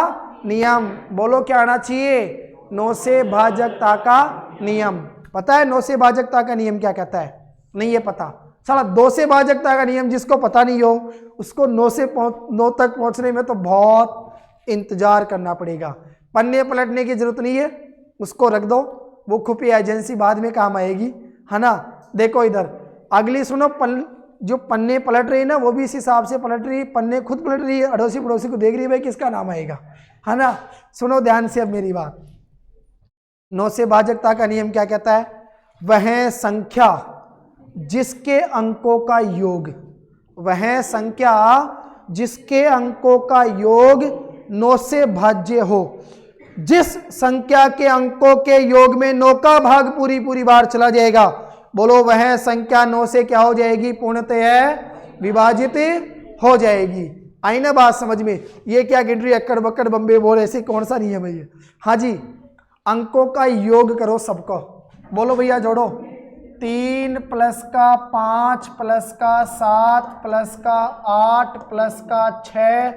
नियम। बोलो क्या आना चाहिए, 9 से भाजकता का नियम। पता है 9 से भाजकता का नियम क्या कहता है? नहीं ये पता। साला 2 से भाजकता का नियम जिसको पता नहीं हो उसको 9 तक पहुंचने में तो बहुत इंतजार करना पड़ेगा। पन्ने पलटने की जरूरत नहीं है, उसको रख दो, वो खुफिया एजेंसी बाद में काम आएगी, है ना। देखो इधर अगली सुनो, जो पन्ने पलट रही है ना वो भी इस हिसाब से पलट रही है, पन्ने खुद पलट रही है, अड़ोसी पड़ोसी को देख रही है भाई किसका नाम आएगा, है ना। सुनो ध्यान से अब मेरी बात। 9 से भाजकता का नियम क्या कहता है? वह संख्या जिसके अंकों का योग, वह संख्या जिसके अंकों का योग 9 से भाज्य हो। जिस संख्या के अंकों के योग में 9 का भाग पूरी पूरी बार चला जाएगा, बोलो वह संख्या 9 से क्या हो जाएगी, पूर्णतः विभाजित हो जाएगी। आई ना बात समझ में? ये क्या गिनरी अक्कड़ बक्कड़ बम्बे बोल, ऐसे कौन सा नियम है ये? हाँ जी, अंकों का योग करो सबको। बोलो भैया जोड़ो, 3 प्लस का 5 प्लस का 7 प्लस का 8 प्लस का 6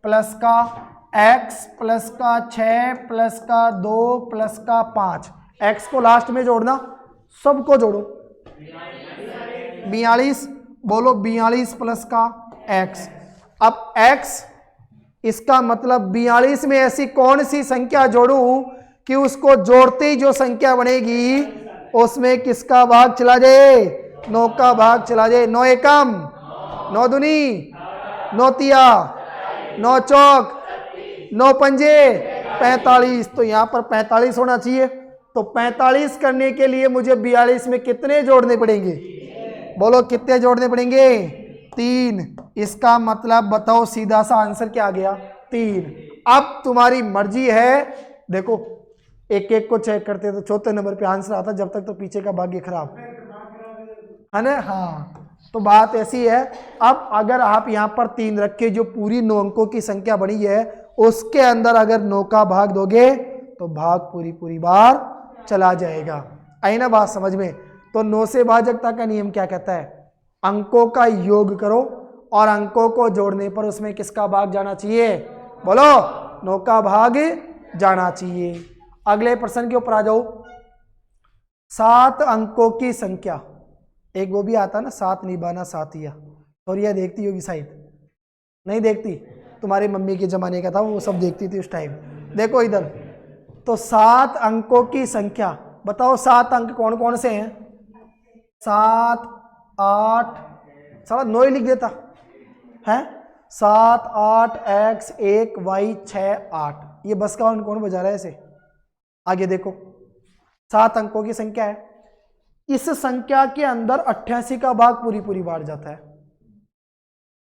प्लस का x प्लस का 6 प्लस का 2 प्लस का 5। x को लास्ट में जोड़ना, सबको जोड़ो। 42, बोलो 42 प्लस का x। अब x, इसका मतलब 42 में ऐसी कौन सी संख्या जोड़ूं कि उसको जोड़ते ही जो संख्या बनेगी उसमें किसका भाग चला जाए, 9 का भाग चला जाए। 9 एकम, 9 दूनी, 9 तिया, 9 चौक, 9 पंजे 45। तो यहाँ पर 45 होना चाहिए। तो 45 करने के लिए मुझे 42 में कितने जोड़ने पड़ेंगे? बोलो कितने जोड़ने पड़ेंगे? 3। इसका मतलब बताओ सीधा सा आंसर क्या आ गया, 3। अब तुम्हारी मर्जी है, देखो एक एक को चेक करते तो चौथे नंबर पे आंसर आता, जब तक तो पीछे का भाग्य खराब है ना। हाँ, तो बात ऐसी है। अब अगर आप यहाँ पर 3 रख के जो पूरी 9 अंकों की संख्या बनी है उसके अंदर अगर 9 का भाग दोगे तो भाग पूरी पूरी बार चला जाएगा। आई ना बात समझ में? तो 9 से भाजकता का नियम क्या कहता है? अंकों का योग करो और अंकों को जोड़ने पर उसमें किसका भाग जाना चाहिए? बोलो 9 का भाग जाना चाहिए। अगले प्रश्न के ऊपर आ जाओ। 7 अंकों की संख्या, एक वो भी आता ना 7 निभाना साथिया, और यह देखती होगी शायद, नहीं देखती? तुम्हारी मम्मी के जमाने का था वो, सब देखती थी उस टाइम। देखो इधर, तो 7 अंकों की संख्या बताओ, 7 अंक कौन कौन से हैं? 7 8, साला 9 ही लिख देता है। 7 8 x 1 y 6 8। ये बस का कौन बजा रहा है ऐसे? आगे देखो, 7 अंकों की संख्या है, इस संख्या के अंदर 88 का भाग पूरी पूरी बार जाता है।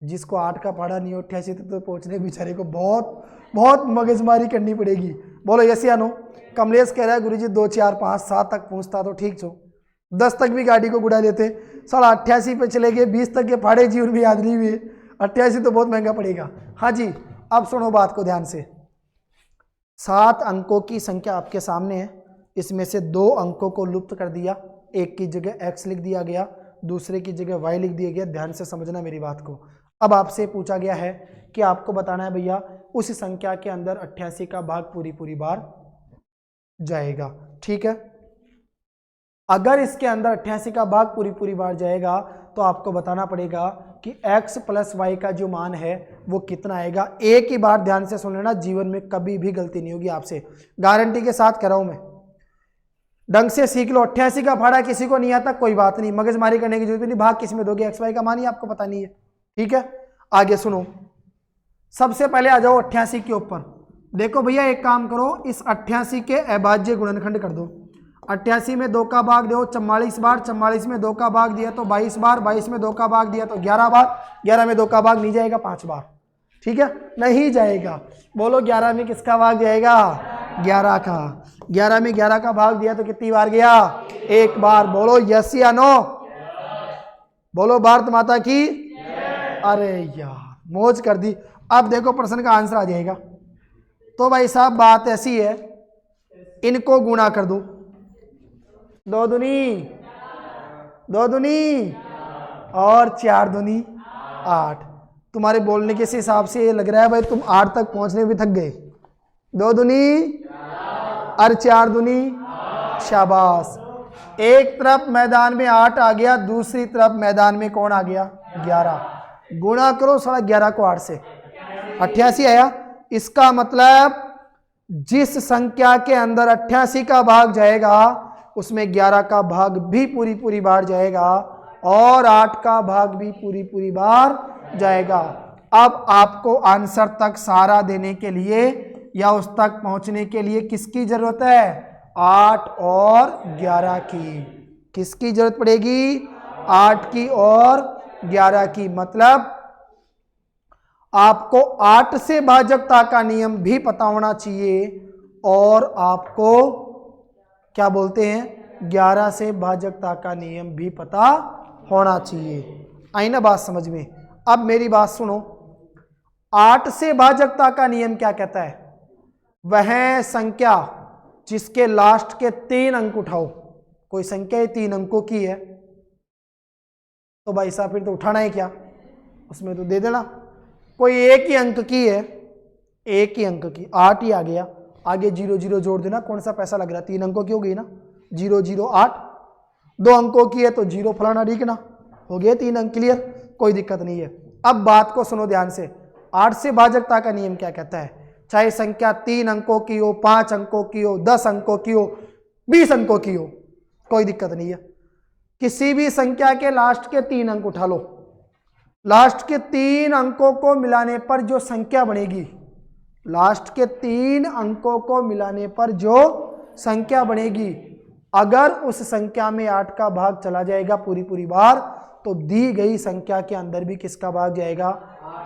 जिसको 8 का पढ़ा नहीं हो 88 तक तो पहुंचने बेचारे को बहुत बहुत मगजमारी करनी पड़ेगी। बोलो यस या नो? कमलेश कह रहा है गुरुजी 2 4 5 7 तक पहुंचता तो ठीक छो, 10 तक भी गाड़ी को गुड़ा लेते, साला 88 पे चले गए, 20 तक के फाड़े जीवन भी याद नहीं हुए, 88 तो बहुत महंगा पड़ेगा। हाँ जी, अब सुनो बात को ध्यान से। 7 अंकों की संख्या आपके सामने है, इसमें से 2 अंकों को लुप्त कर दिया, एक की जगह x लिख दिया गया, दूसरे की जगह y लिख दिया गया। ध्यान से समझना मेरी बात को। अब आपसे पूछा गया है कि आपको बताना है भैया उस संख्या के अंदर 88 का भाग पूरी बार जाएगा। ठीक है, अगर इसके अंदर 88 का भाग पूरी बार जाएगा तो आपको बताना पड़ेगा कि x प्लस वाई का जो मान है वो कितना आएगा। एक ही बार ध्यान से सुन लेना, जीवन में कभी भी गलती नहीं होगी आपसे, गारंटी के साथ कह रहा हूं मैं, ढंग से सीख लो। 88 का भाड़ा किसी को नहीं आता, कोई बात नहीं, मगजमारी करने की जरूरत नहीं, भाग किस में दोगे, एक्स वाई का मान ही आपको पता नहीं है। ठीक है, आगे सुनो, सबसे पहले आ जाओ 88 के ऊपर। देखो भैया एक काम करो, इस 88 के अभाज्य गुणनखंड कर दो। 88 में 2 का भाग दो 44 बार, 44 में 2 का भाग दिया तो 22 बार, 22 में 2 का भाग दिया तो 11 बार, 11 में 2 का भाग नहीं जाएगा 5 बार। ठीक है, नहीं जाएगा। बोलो 11 में किसका भाग जाएगा, 11 का। 11 में 11 का भाग दिया तो कितनी बार गया, 1 बार। बोलो यस या नो, बोलो भारत माता की। अरे यार मौज कर दी। अब देखो प्रश्न का आंसर आ जाएगा। तो भाई साहब बात ऐसी है, इनको गुणा कर दो, 2 दूनी 2 दूनी और 4 दूनी 8। तुम्हारे बोलने के हिसाब से ये लग रहा है भाई तुम 8 तक पहुंचने भी थक गए। 2 दूनी और 4 दूनी, शाबाश। एक तरफ मैदान में 8 आ गया, दूसरी तरफ मैदान में कौन आ गया, 11। गुणा करो साला 11 को 8 से, 88 आया। इसका मतलब जिस संख्या के अंदर 88 का भाग जाएगा उसमें 11 का भाग भी पूरी बार जाएगा और 8 का भाग भी पूरी बार जाएगा। अब आपको आंसर तक सारा देने के लिए या उस तक पहुंचने के लिए किसकी जरूरत है, 8 और 11 की। किसकी जरूरत पड़ेगी, 8 की और 11 की। मतलब आपको 8 से भाजकता का नियम भी पता होना चाहिए और आपको क्या बोलते हैं 11 से भाजकता का नियम भी पता होना चाहिए। आई ना बात समझ में। अब मेरी बात सुनो, 8 से भाजकता का नियम क्या कहता है, वह संख्या जिसके लास्ट के 3 अंक उठाओ। कोई संख्या 3 अंकों की है तो भाई साहब फिर तो उठाना है क्या, उसमें तो दे देना। कोई एक ही अंक की है, एक ही अंक की, 8 ही आ गया, आगे 0 0 जोड़ देना, कौन सा पैसा लग रहा है, 3 अंकों की हो गई ना, 0 0 8। 2 अंकों की है तो 0 फलाना ढीकना, हो गया 3 अंक, क्लियर, कोई दिक्कत नहीं है। अब बात को सुनो ध्यान से, 8 से भाजकता का नियम क्या कहता है, चाहे संख्या 3 अंकों की हो, 5 अंकों की हो, 10 अंकों की हो, 20 अंकों की हो, कोई दिक्कत नहीं है। किसी भी संख्या के लास्ट के 3 अंक उठा लो, लास्ट के 3 अंकों को मिलाने पर जो संख्या बनेगी, लास्ट के 3 अंकों को मिलाने पर जो संख्या बनेगी, अगर उस संख्या में 8 का भाग चला जाएगा पूरी बार तो दी गई संख्या के अंदर भी किसका भाग जाएगा,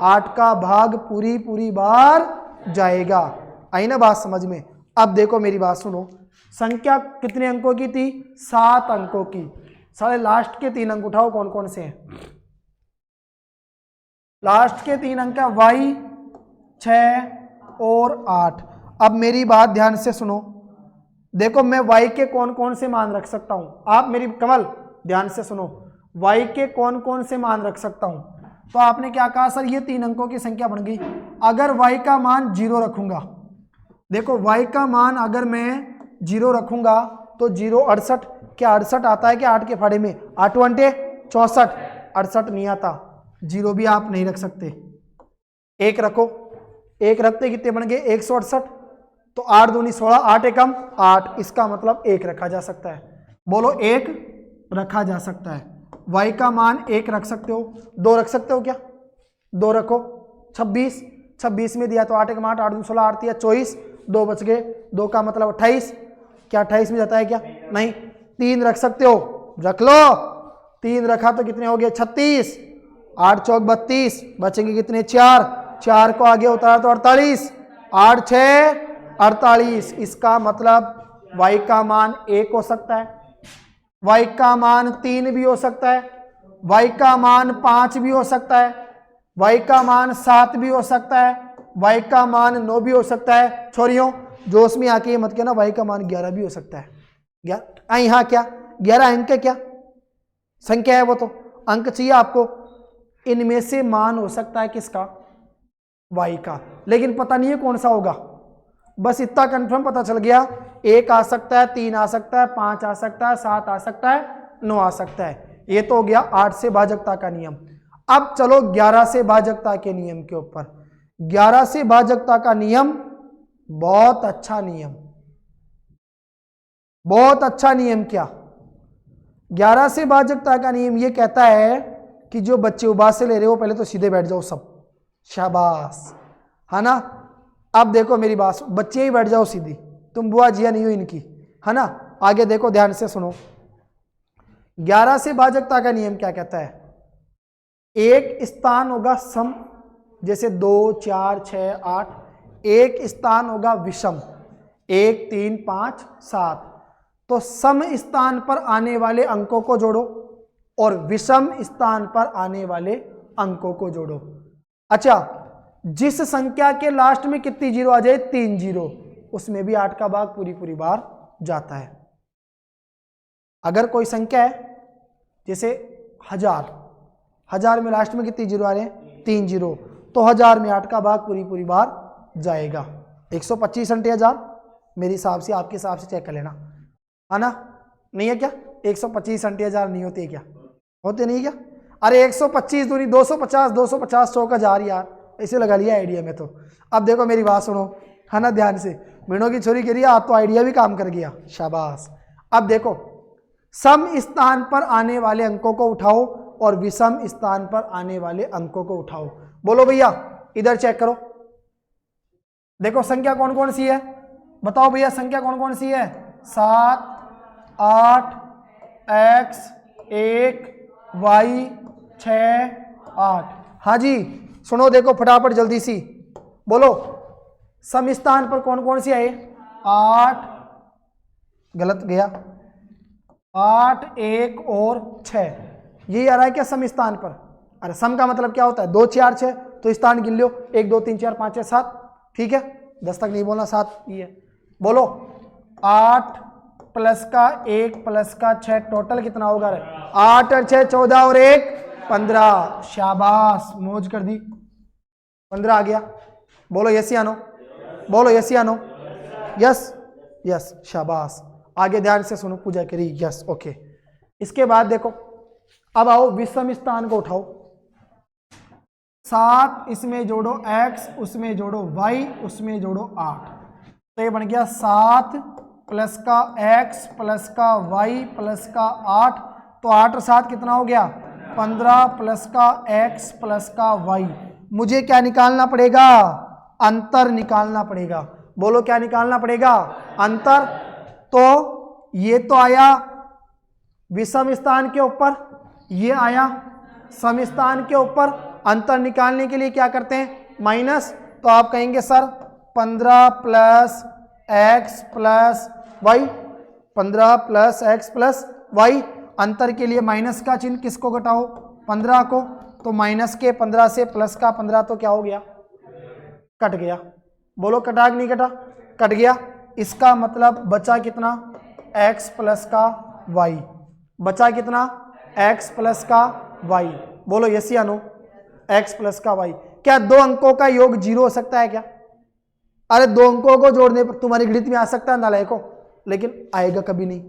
8 का भाग पूरी बार जाएगा। आई ना बात समझ में। अब देखो मेरी बात सुनो, संख्या कितने अंकों की थी, 7 अंकों की। सारे लास्ट के 3 अंक उठाओ, कौन कौन से हैं, लास्ट के 3 अंक है y, 6 और 8। अब मेरी बात ध्यान से सुनो, देखो मैं y के कौन कौन से मान रख सकता हूं, आप मेरी कमल ध्यान से सुनो, y के कौन कौन से मान रख सकता हूं। तो आपने क्या कहा सर ये 3 अंकों की संख्या बन गई। अगर y का मान 0 रखूंगा, देखो y का मान अगर मैं 0 रखूंगा तो 0 68, क्या 68 आता है क्या 8 के फाड़े में, 8 अंटे 64, 68 नहीं आता। 0 भी आप नहीं रख सकते, 1 रखो, 1 रखते कितने बन गए 168, तो 8 दूनी 16, 8 एकम 8, इसका मतलब 1 रखा जा सकता है। बोलो 1 रखा जा सकता है। y का मान 1 रख सकते हो, 2 रख सकते हो क्या, 2 रखो। 26, 26 में दिया तो 8 एकम 8, 8 दूनी 16, 8 दिया 24, 2 बच गए, 2 का मतलब 28, क्या 28 में जाता है क्या, नहीं। 3 रख सकते हो, रख लो, 3 रखा तो कितने हो गए 36, 8 चौक 32, बचेंगे कितने 4, 4 को आगे उतारा तो 48, 8 6 48। इसका मतलब y का मान 1 हो सकता है, y का मान 3 भी हो सकता है, y का मान 5 भी हो सकता है, y का मान 7 भी हो सकता है, y का मान 9 भी हो सकता है। छोरियों जोश में आके मत कहना y का मान 11 भी हो सकता है। यहाँ क्या 11 अंक क्या संख्या है, वो तो अंक चाहिए आपको। इनमें से मान हो सकता है किसका, y का। लेकिन पता नहीं है कौन सा होगा। बस इतना कंफर्म पता चल गया, 1 आ सकता है, 3 आ सकता है, 5 आ सकता है, 7 आ सकता है, 9 आ सकता है। ये तो हो गया 8 से भाजकता का नियम। अब चलो 11 से भाजकता के नियम के ऊपर। 11 से भाजकता का नियम बहुत अच्छा नियम, बहुत अच्छा नियम। क्या 11 से भाजकता का नियम ये कहता है कि जो बच्चे उबास से ले रहे हो पहले तो सीधे बैठ जाओ सब, शाबाश, है ना। अब देखो मेरी बात, बच्चे ही बैठ जाओ सीधी, तुम बुआ जिया नहीं हो इनकी, है ना। आगे देखो ध्यान से सुनो, 11 से भाजकता का नियम क्या कहता है। एक स्थान होगा सम, जैसे 2, 4, 6, 8। एक स्थान होगा विषम, 1, 3, 5, 7। तो सम स्थान पर आने वाले अंकों को जोड़ो और विषम स्थान पर आने वाले अंकों को जोड़ो। अच्छा, जिस संख्या के लास्ट में कितनी जीरो आ जाए, 3 जीरो, उसमें भी 8 का भाग पूरी बार जाता है। अगर कोई संख्या है जैसे 1000 में लास्ट में कितनी जीरो आ रहे हैं, 3 जीरो, तो 1000 में 8 का भाग पूरी बार जाएगा। 125 अंटे 1000, मेरे हिसाब से, आपके हिसाब से चेक कर लेना, है ना। नहीं है क्या 125 अंटे 1000 नहीं होते क्या, होते नहीं क्या। अरे 125 दूनी 250, 250 100 का 1000 यार, ऐसे लगा लिया आइडिया में। तो अब देखो मेरी बात सुनो, है ना, ध्यान से। मीनों की छोरी कह रही है आप तो आइडिया भी काम कर गया, शाबाश। अब देखो, सम स्थान पर आने वाले अंकों को उठाओ और विषम स्थान पर आने वाले अंकों को उठाओ। बोलो भैया, इधर चेक करो, देखो संख्या कौन कौन सी है, बताओ भैया संख्या कौन कौन सी है। 7, 8, x, 1, y, 6, 8। हाँ जी, सुनो देखो फटाफट जल्दी सी बोलो, सम स्थान पर कौन कौन सी है। 8, गलत गया, 8, 1 और 6, यही आ रहा है क्या सम स्थान पर। अरे सम का मतलब क्या होता है, 2, 4, 6, तो स्थान गिन लो, 1, 2, 3, 4, 5, 6, 7, ठीक है। 10 तक नहीं बोलना, 7 ये बोलो। 8 प्लस का 1 प्लस का 6 टोटल कितना होगा, 8 और 6 14 और 1 15, शाबाश, मौज कर दी, 15 आ गया। बोलो यस या नो, बोलो यस या नो, यस यस, शाबाश। आगे ध्यान से सुनो, पूजा करी, यस ओके। इसके बाद देखो, अब आओ विषम स्थान को उठाओ। 7 इसमें जोड़ो x, उसमें जोड़ो y, उसमें जोड़ो 8, तो ये बन गया 7 प्लस का x प्लस का y प्लस का 8, तो 8 और 7 कितना हो गया, 15 प्लस का x प्लस का y। मुझे क्या निकालना पड़ेगा, अंतर निकालना पड़ेगा। बोलो क्या निकालना पड़ेगा, अंतर। तो ये तो आया विषम स्थान के ऊपर, ये आया सम स्थान के ऊपर। अंतर निकालने के लिए क्या करते हैं, माइनस। तो आप कहेंगे sir 15 plus X plus Y, 15 plus X plus Y. अंतर के लिए माइनस का चिन्ह किसको घटाओ, 15 को। तो माइनस के 15 से प्लस का 15 तो क्या हो गया, कट गया। बोलो कटा कि नहीं कटा, कट गया। इसका मतलब बचा कितना, x प्लस का y, बचा कितना, x प्लस का y। बोलो यस या नो, x प्लस का y। क्या 2 अंकों का योग 0 हो सकता है क्या? अरे 2 अंकों को जोड़ने पर तुम्हारी गणित में आ सकता है नालायकों, लेकिन आएगा कभी नहीं।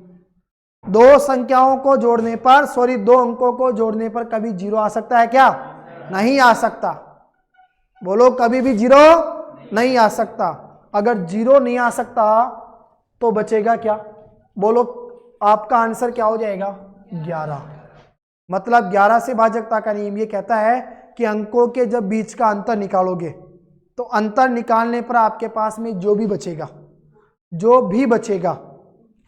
2 संख्याओं को जोड़ने पर, 2 अंकों को जोड़ने पर कभी 0 आ सकता है क्या? नहीं आ सकता। बोलो कभी भी 0 नहीं आ सकता। अगर 0 नहीं आ सकता तो बचेगा क्या? बोलो आपका आंसर क्या हो जाएगा, 11। मतलब 11 से भाजकता का नियम ये कहता है कि अंकों के जब बीच का अंतर निकालोगे तो अंतर निकालने पर आपके पास में जो भी बचेगा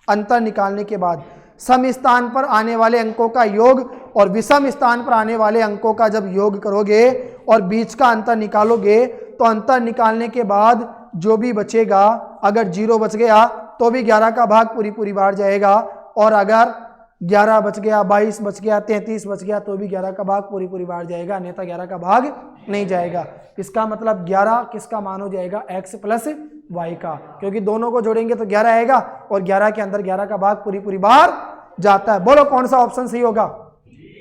अंतर निकालने के बाद सम स्थान पर आने वाले अंकों का योग और विषम स्थान पर आने वाले अंकों का जब योग करोगे और बीच का अंतर निकालोगे तो अंतर निकालने के बाद जो भी बचेगा, अगर 0 बच गया तो भी 11 का भाग पूरी बार जाएगा, और अगर 11 बच गया, 22 बच गया, 33 बच गया तो भी 11 का भाग पूरी बार जाएगा, अन्यथा 11 का भाग नहीं जाएगा। इसका मतलब 11 किसका मान हो जाएगा, x प्लस y का, क्योंकि दोनों को जोड़ेंगे तो 11 आएगा और 11 के अंदर 11 का भाग पूरी बार जाता है। बोलो कौन सा ऑप्शन सही होगा,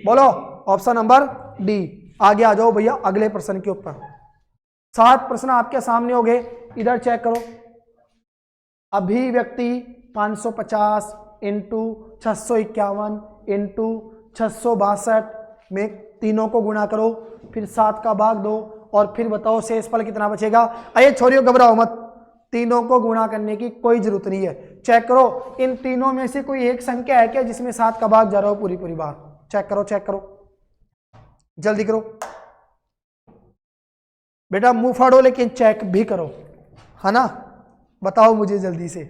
बोलो ऑप्शन नंबर डी। आगे आ जाओ भैया अगले प्रश्न के ऊपर। 7 प्रश्न आपके सामने हो गए, इधर चेक करो। अभिव्यक्ति 550 इंटू 651 इंटू 662 में तीनों को गुणा करो, फिर 7 का भाग दो और फिर बताओ शेषफल कितना बचेगा। अरे छोरियों घबराओ मत, तीनों को गुणा करने की कोई जरूरत नहीं है। चेक करो इन तीनों में से कोई एक संख्या है क्या जिसमें 7 का भाग जा रहा हो पूरी पूरी बार। चेक करो, चेक करो, जल्दी करो बेटा, मुंह फाड़ो लेकिन चेक भी करो, है ना। बताओ मुझे जल्दी से,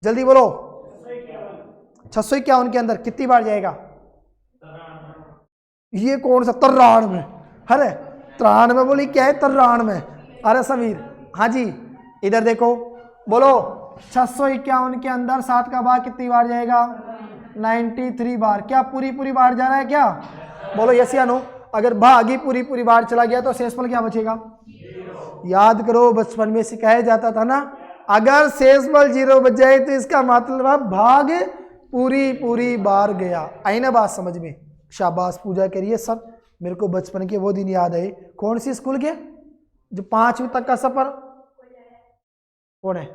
जल्दी बोलो। 651 के अंदर कितनी बार जाएगा? ये कौन सा 93? अरे 93 बोली क्या है 93? अरे समीर, हाँ जी इधर देखो, बोलो 651 के अंदर 7 का भाग कितनी बार जाएगा? 93 बार। क्या पूरी पूरी बार जा रहा है क्या? बोलो यस या नो। अगर भाग ही पूरी पूरी बार चला गया तो शेषफल क्या बचेगा? याद करो बचपन में सिखाया जाता था ना, अगर शेषफल 0 बच जाए तो इसका मतलब भाग पूरी पूरी बार गया। आई ना बात समझ में? शाबाश पूजा करिए सब। मेरे को बचपन के वो दिन याद आए। कौन सी स्कूल के? जो 5वीं तक का सफर कौन है?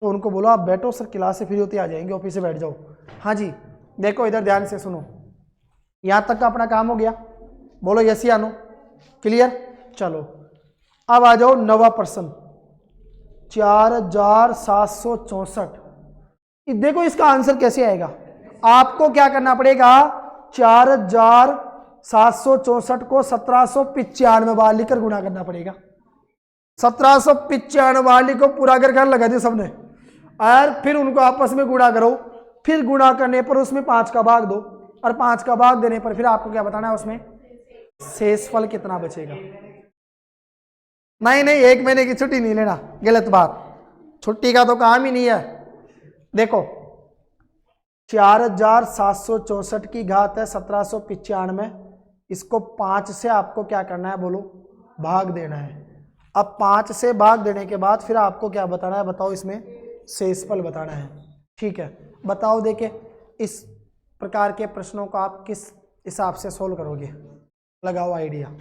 तो उनको बोलो आप बैठो, सर क्लास से फ्री होते आ जाएंगे, ऑफिस से बैठ जाओ। हाँ जी देखो इधर ध्यान से सुनो, यहां तक का अपना काम हो गया। बोलो यस या नो, क्लियर? चलो अब आ जाओ 9वां प्रश्न, 4764। देखो इसका आंसर कैसे आएगा। आपको क्या करना पड़ेगा? 4764 को 1795 बार लिखकर गुणा करना पड़ेगा। 1795 बार लिखो, पूरा कर लगा दिया सबने, और फिर उनको आपस में गुणा करो। फिर गुणा करने पर उसमें 5 का भाग दो, और 5 का भाग देने पर फिर आपको क्या बताना है उसमें शेषफल कितना बचेगा। नहीं नहीं 1 महीने की छुट्टी नहीं लेना, गलत बात, छुट्टी का तो काम ही नहीं है। देखो 4764 की घात है 1795, इसको 5 से आपको क्या करना है बोलो? भाग देना है। अब 5 से भाग देने के बाद फिर आपको क्या बताना है बताओ? इसमें शेषफल बताना है। ठीक है बताओ, देखे इस प्रकार के प्रश्नों को आप किस हिसाब से सोल्व करोगे? लगाओ आइडिया।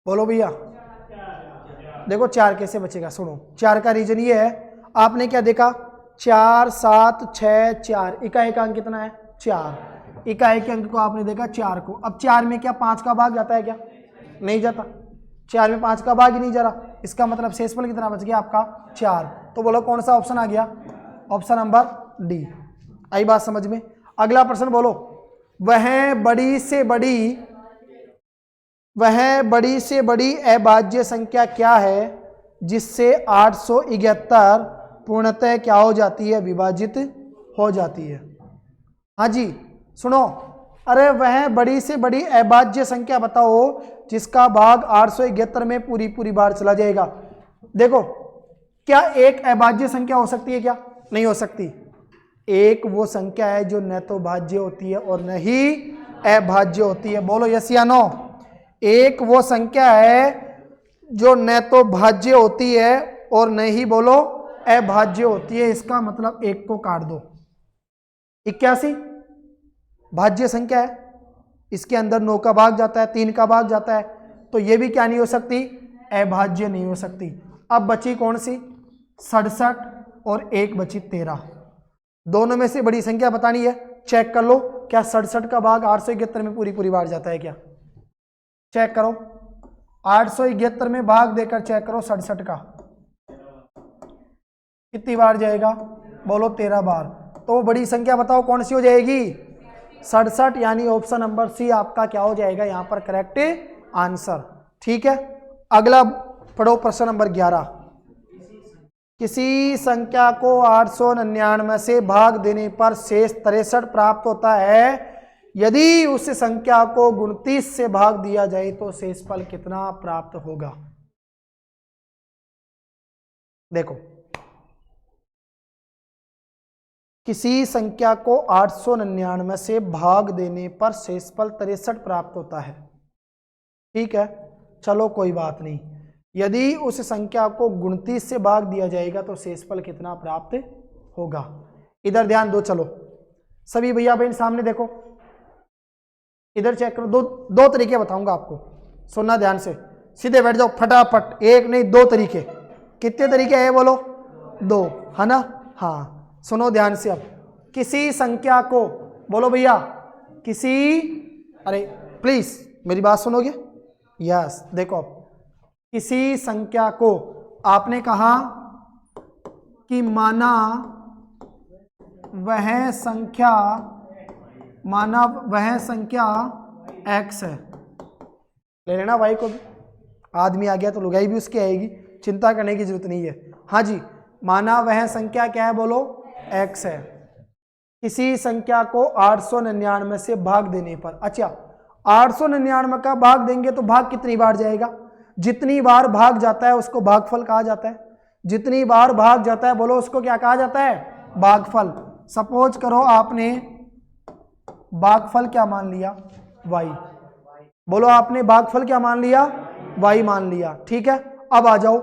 बोलो भैया, देखो 4 कैसे बचेगा? सुनो 4 का रीजन ये है, आपने क्या देखा? 4 7 6 4, इकाई का अंक कितना है? 4। इकाई के अंक को आपने देखा 4 को। अब 4 में क्या 5 का भाग जाता है क्या? नहीं जाता। 4 में 5 का भाग ही नहीं जा रहा, इसका मतलब शेषफल कितना बच गया आपका? 4। तो बोलो कौन सा ऑप्शन आ गया? Option number D. आई बात समझ में? अगला प्रश्न बोलो, वह बड़ी से बड़ी अभाज्य संख्या क्या है जिससे 871 पूर्णतः क्या हो जाती है? विभाजित हो जाती है। हाँ जी सुनो, अरे वह बड़ी से बड़ी अभाज्य संख्या बताओ जिसका भाग 871 में पूरी पूरी बार चला जाएगा। देखो क्या एक अभाज्य संख्या हो सकती है क्या? नहीं हो सकती। एक वो संख्या है जो न तो भाज्य होती है और न ही अभाज्य होती है। बोलो यस या नो। एक वो संख्या है जो न तो भाज्य होती है और न ही बोलो अभाज्य होती है। इसका मतलब एक को काट दो। 81 भाज्य संख्या है, इसके अंदर 9 का भाग जाता है, 3 का भाग जाता है, तो ये भी क्या नहीं हो सकती? अभाज्य नहीं हो सकती। अब बची कौन सी? 67 और एक बची 13। दोनों में से बड़ी संख्या बतानी है। चेक कर लो, क्या 67 का भाग 871 में पूरी पूरी बार जाता है क्या? चेक करो, 871 में भाग देकर चेक करो 67 का कितनी बार जाएगा? बोलो 13 बार। तो बड़ी संख्या बताओ कौन सी हो जाएगी? 67, यानी ऑप्शन नंबर सी आपका क्या हो जाएगा यहाँ पर करेक्ट आंसर। ठीक है, अगला पढ़ो प्रश्न नंबर 11। किसी संख्या को 899 से भाग देने पर शेष 63 प्राप्त होता है। यदि उस संख्या को 29 से भाग दिया जाए तो शेषफल कितना प्राप्त होगा? देखो, किसी संख्या को 899 से भाग देने पर शेषफल 63 प्राप्त होता है। ठीक है, चलो कोई बात नहीं। यदि उस संख्या को 29 से भाग दिया जाएगा तो शेषफल कितना प्राप्त होगा? इधर ध्यान दो। चलो सभी भैया बहन सामने देखो, इधर चेक करो। दो तरीके बताऊंगा आपको, सुनना ध्यान से, सीधे बैठ जाओ फटाफट। एक नहीं, दो तरीके। कितने तरीके हैं बोलो? दो, है ना? हाँ, सुनो ध्यान से। अब किसी संख्या को, बोलो भैया, अरे प्लीज मेरी बात सुनोगे? यस, देखो, किसी संख्या को आपने कहा कि माना वह संख्या x है। ले लेना y को भी, आदमी आ गया तो लुगाई भी उसकी आएगी, चिंता करने की जरूरत नहीं है। हाँ जी, माना वह संख्या क्या है बोलो? x है। किसी संख्या को 899 से भाग देने पर, अच्छा 899 का भाग देंगे तो भाग कितनी बार जाएगा? जितनी बार भाग जाता है उसको भागफल कहा जाता है। जितनी बार भाग जाता है बोलो उसको क्या कहा जाता है? भागफल। सपोज करो आपने भागफल क्या मान लिया? y। बोलो आपने भागफल क्या मान लिया? y मान लिया। ठीक है, अब आ जाओ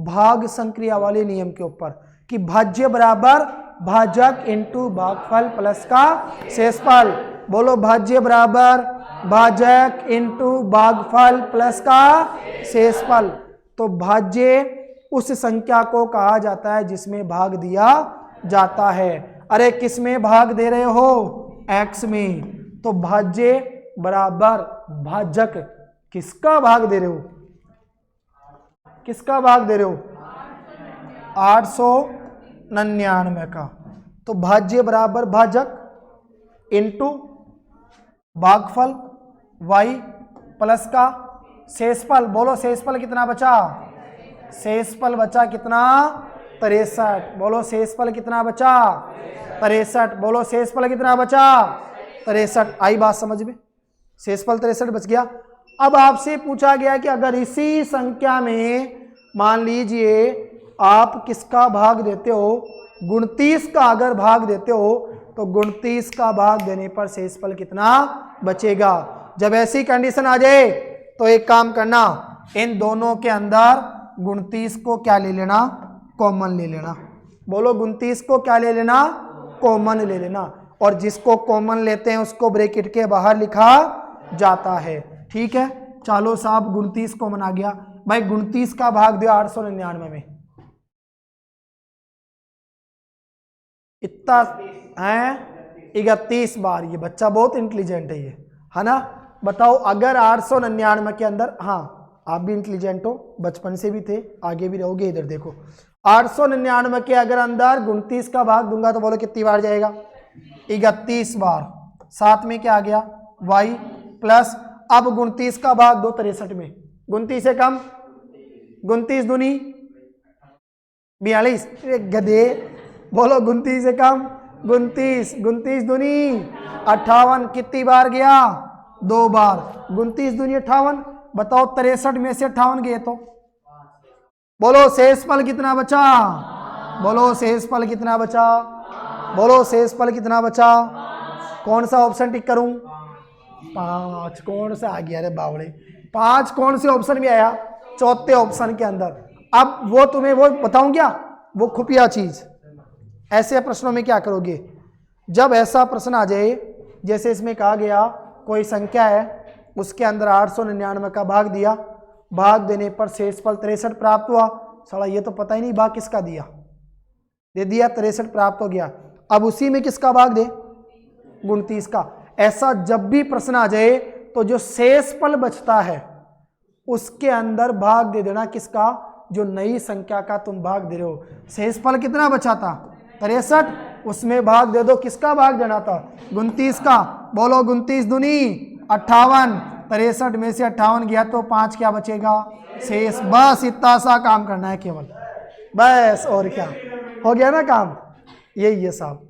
भाग संक्रिया वाले नियम के ऊपर कि भाज्य बराबर भाजक इंटू भागफल प्लस का शेषफल। बोलो भाज्य बराबर भाजक इंटू भागफल प्लस का शेषफल। तो भाज्य उस संख्या को कहा जाता है जिसमें भाग दिया जाता है। अरे किस में भाग दे रहे हो? x में। तो भाज्य बराबर भाजक किसका भाग दे रहे हो? किसका भाग दे रहे हो? 899 का। तो भाज्य बराबर भाजक इंटू भागफल y प्लस का शेषफल। बोलो शेषफल कितना बचा? शेषफल बचा कितना? 63। बोलो शेषफल कितना बचा? 63। बोलो शेषफल कितना बचा? 63। आई बात समझ में? शेषफल 63 बच गया। अब आपसे पूछा गया कि अगर इसी संख्या में मान लीजिए आप किसका भाग देते हो? 29 का अगर भाग देते हो तो 29 का भाग देने पर शेषफल कितना बचेगा? जब ऐसी कंडीशन आ जाए तो एक काम करना, इन दोनों के अंदर 29 को क्या ले लेना? कॉमन ले लेना। बोलो 29 को क्या ले लेना? कॉमन ले लेना। और जिसको कॉमन लेते हैं उसको ब्रैकेट के बाहर लिखा जाता है। ठीक है, चलो साहब 29 कॉमन आ गया। भाई 29 का भाग दिया 899 में, इतना है 31 बार। ये बच्चा बहुत इंटेलिजेंट है ना? बताओ अगर 899 के अंदर, हाँ आप भी इंटेलिजेंट हो, बचपन से भी थे, आगे भी रहोगे। इधर देखो 899 के अगर अंदर 29 का भाग दूंगा तो बोलो कितनी बार जाएगा? 31 बार। साथ में क्या आ गया? y प्लस, अब 29 का भाग दो 63 में। 29 से कम, 29 दूनी 42। गधे, बोलो 29 से कम 29, 29 दूनी 58। कितनी बार गया? 2 बार। 29 दूनी 58। बताओ 63 में से 58 गए तो बोलो शेषफल कितना बचा? बोलो शेषफल कितना बचा? बोलो शेषफल कितना बचा? कौन सा ऑप्शन टिक करूं? 5। कौन सा आ गया? अरे बावड़े, 5 कौन से ऑप्शन में आया? चौथे ऑप्शन के अंदर। अब वो तुम्हें वो बताऊं क्या, वो खुफिया चीज। ऐसे प्रश्नों में क्या करोगे? जब ऐसा प्रश्न आ जाए जैसे इसमें कहा गया कोई संख्या है उसके अंदर 899 का भाग दिया, भाग देने पर शेषफल 63 प्राप्त हुआ। साला ये तो पता ही नहीं भाग किसका दिया, दे दिया 63 प्राप्त हो गया। अब उसी में किसका भाग दे? 29 का। ऐसा जब भी प्रश्न आ जाए तो जो शेषफल बचता है उसके अंदर भाग दे देना किसका? जो नई संख्या का तुम भाग दे रहे हो। शेषफल कितना बचा था? 63। उसमें भाग दे दो, किसका भाग देना था? 29 का। बोलो 29 दूनी 58। 63 में से 58 गया तो 5 क्या बचेगा? शेष। बस इतना सा काम करना है केवल। बस और क्या, हो गया ना काम, यही है साहब।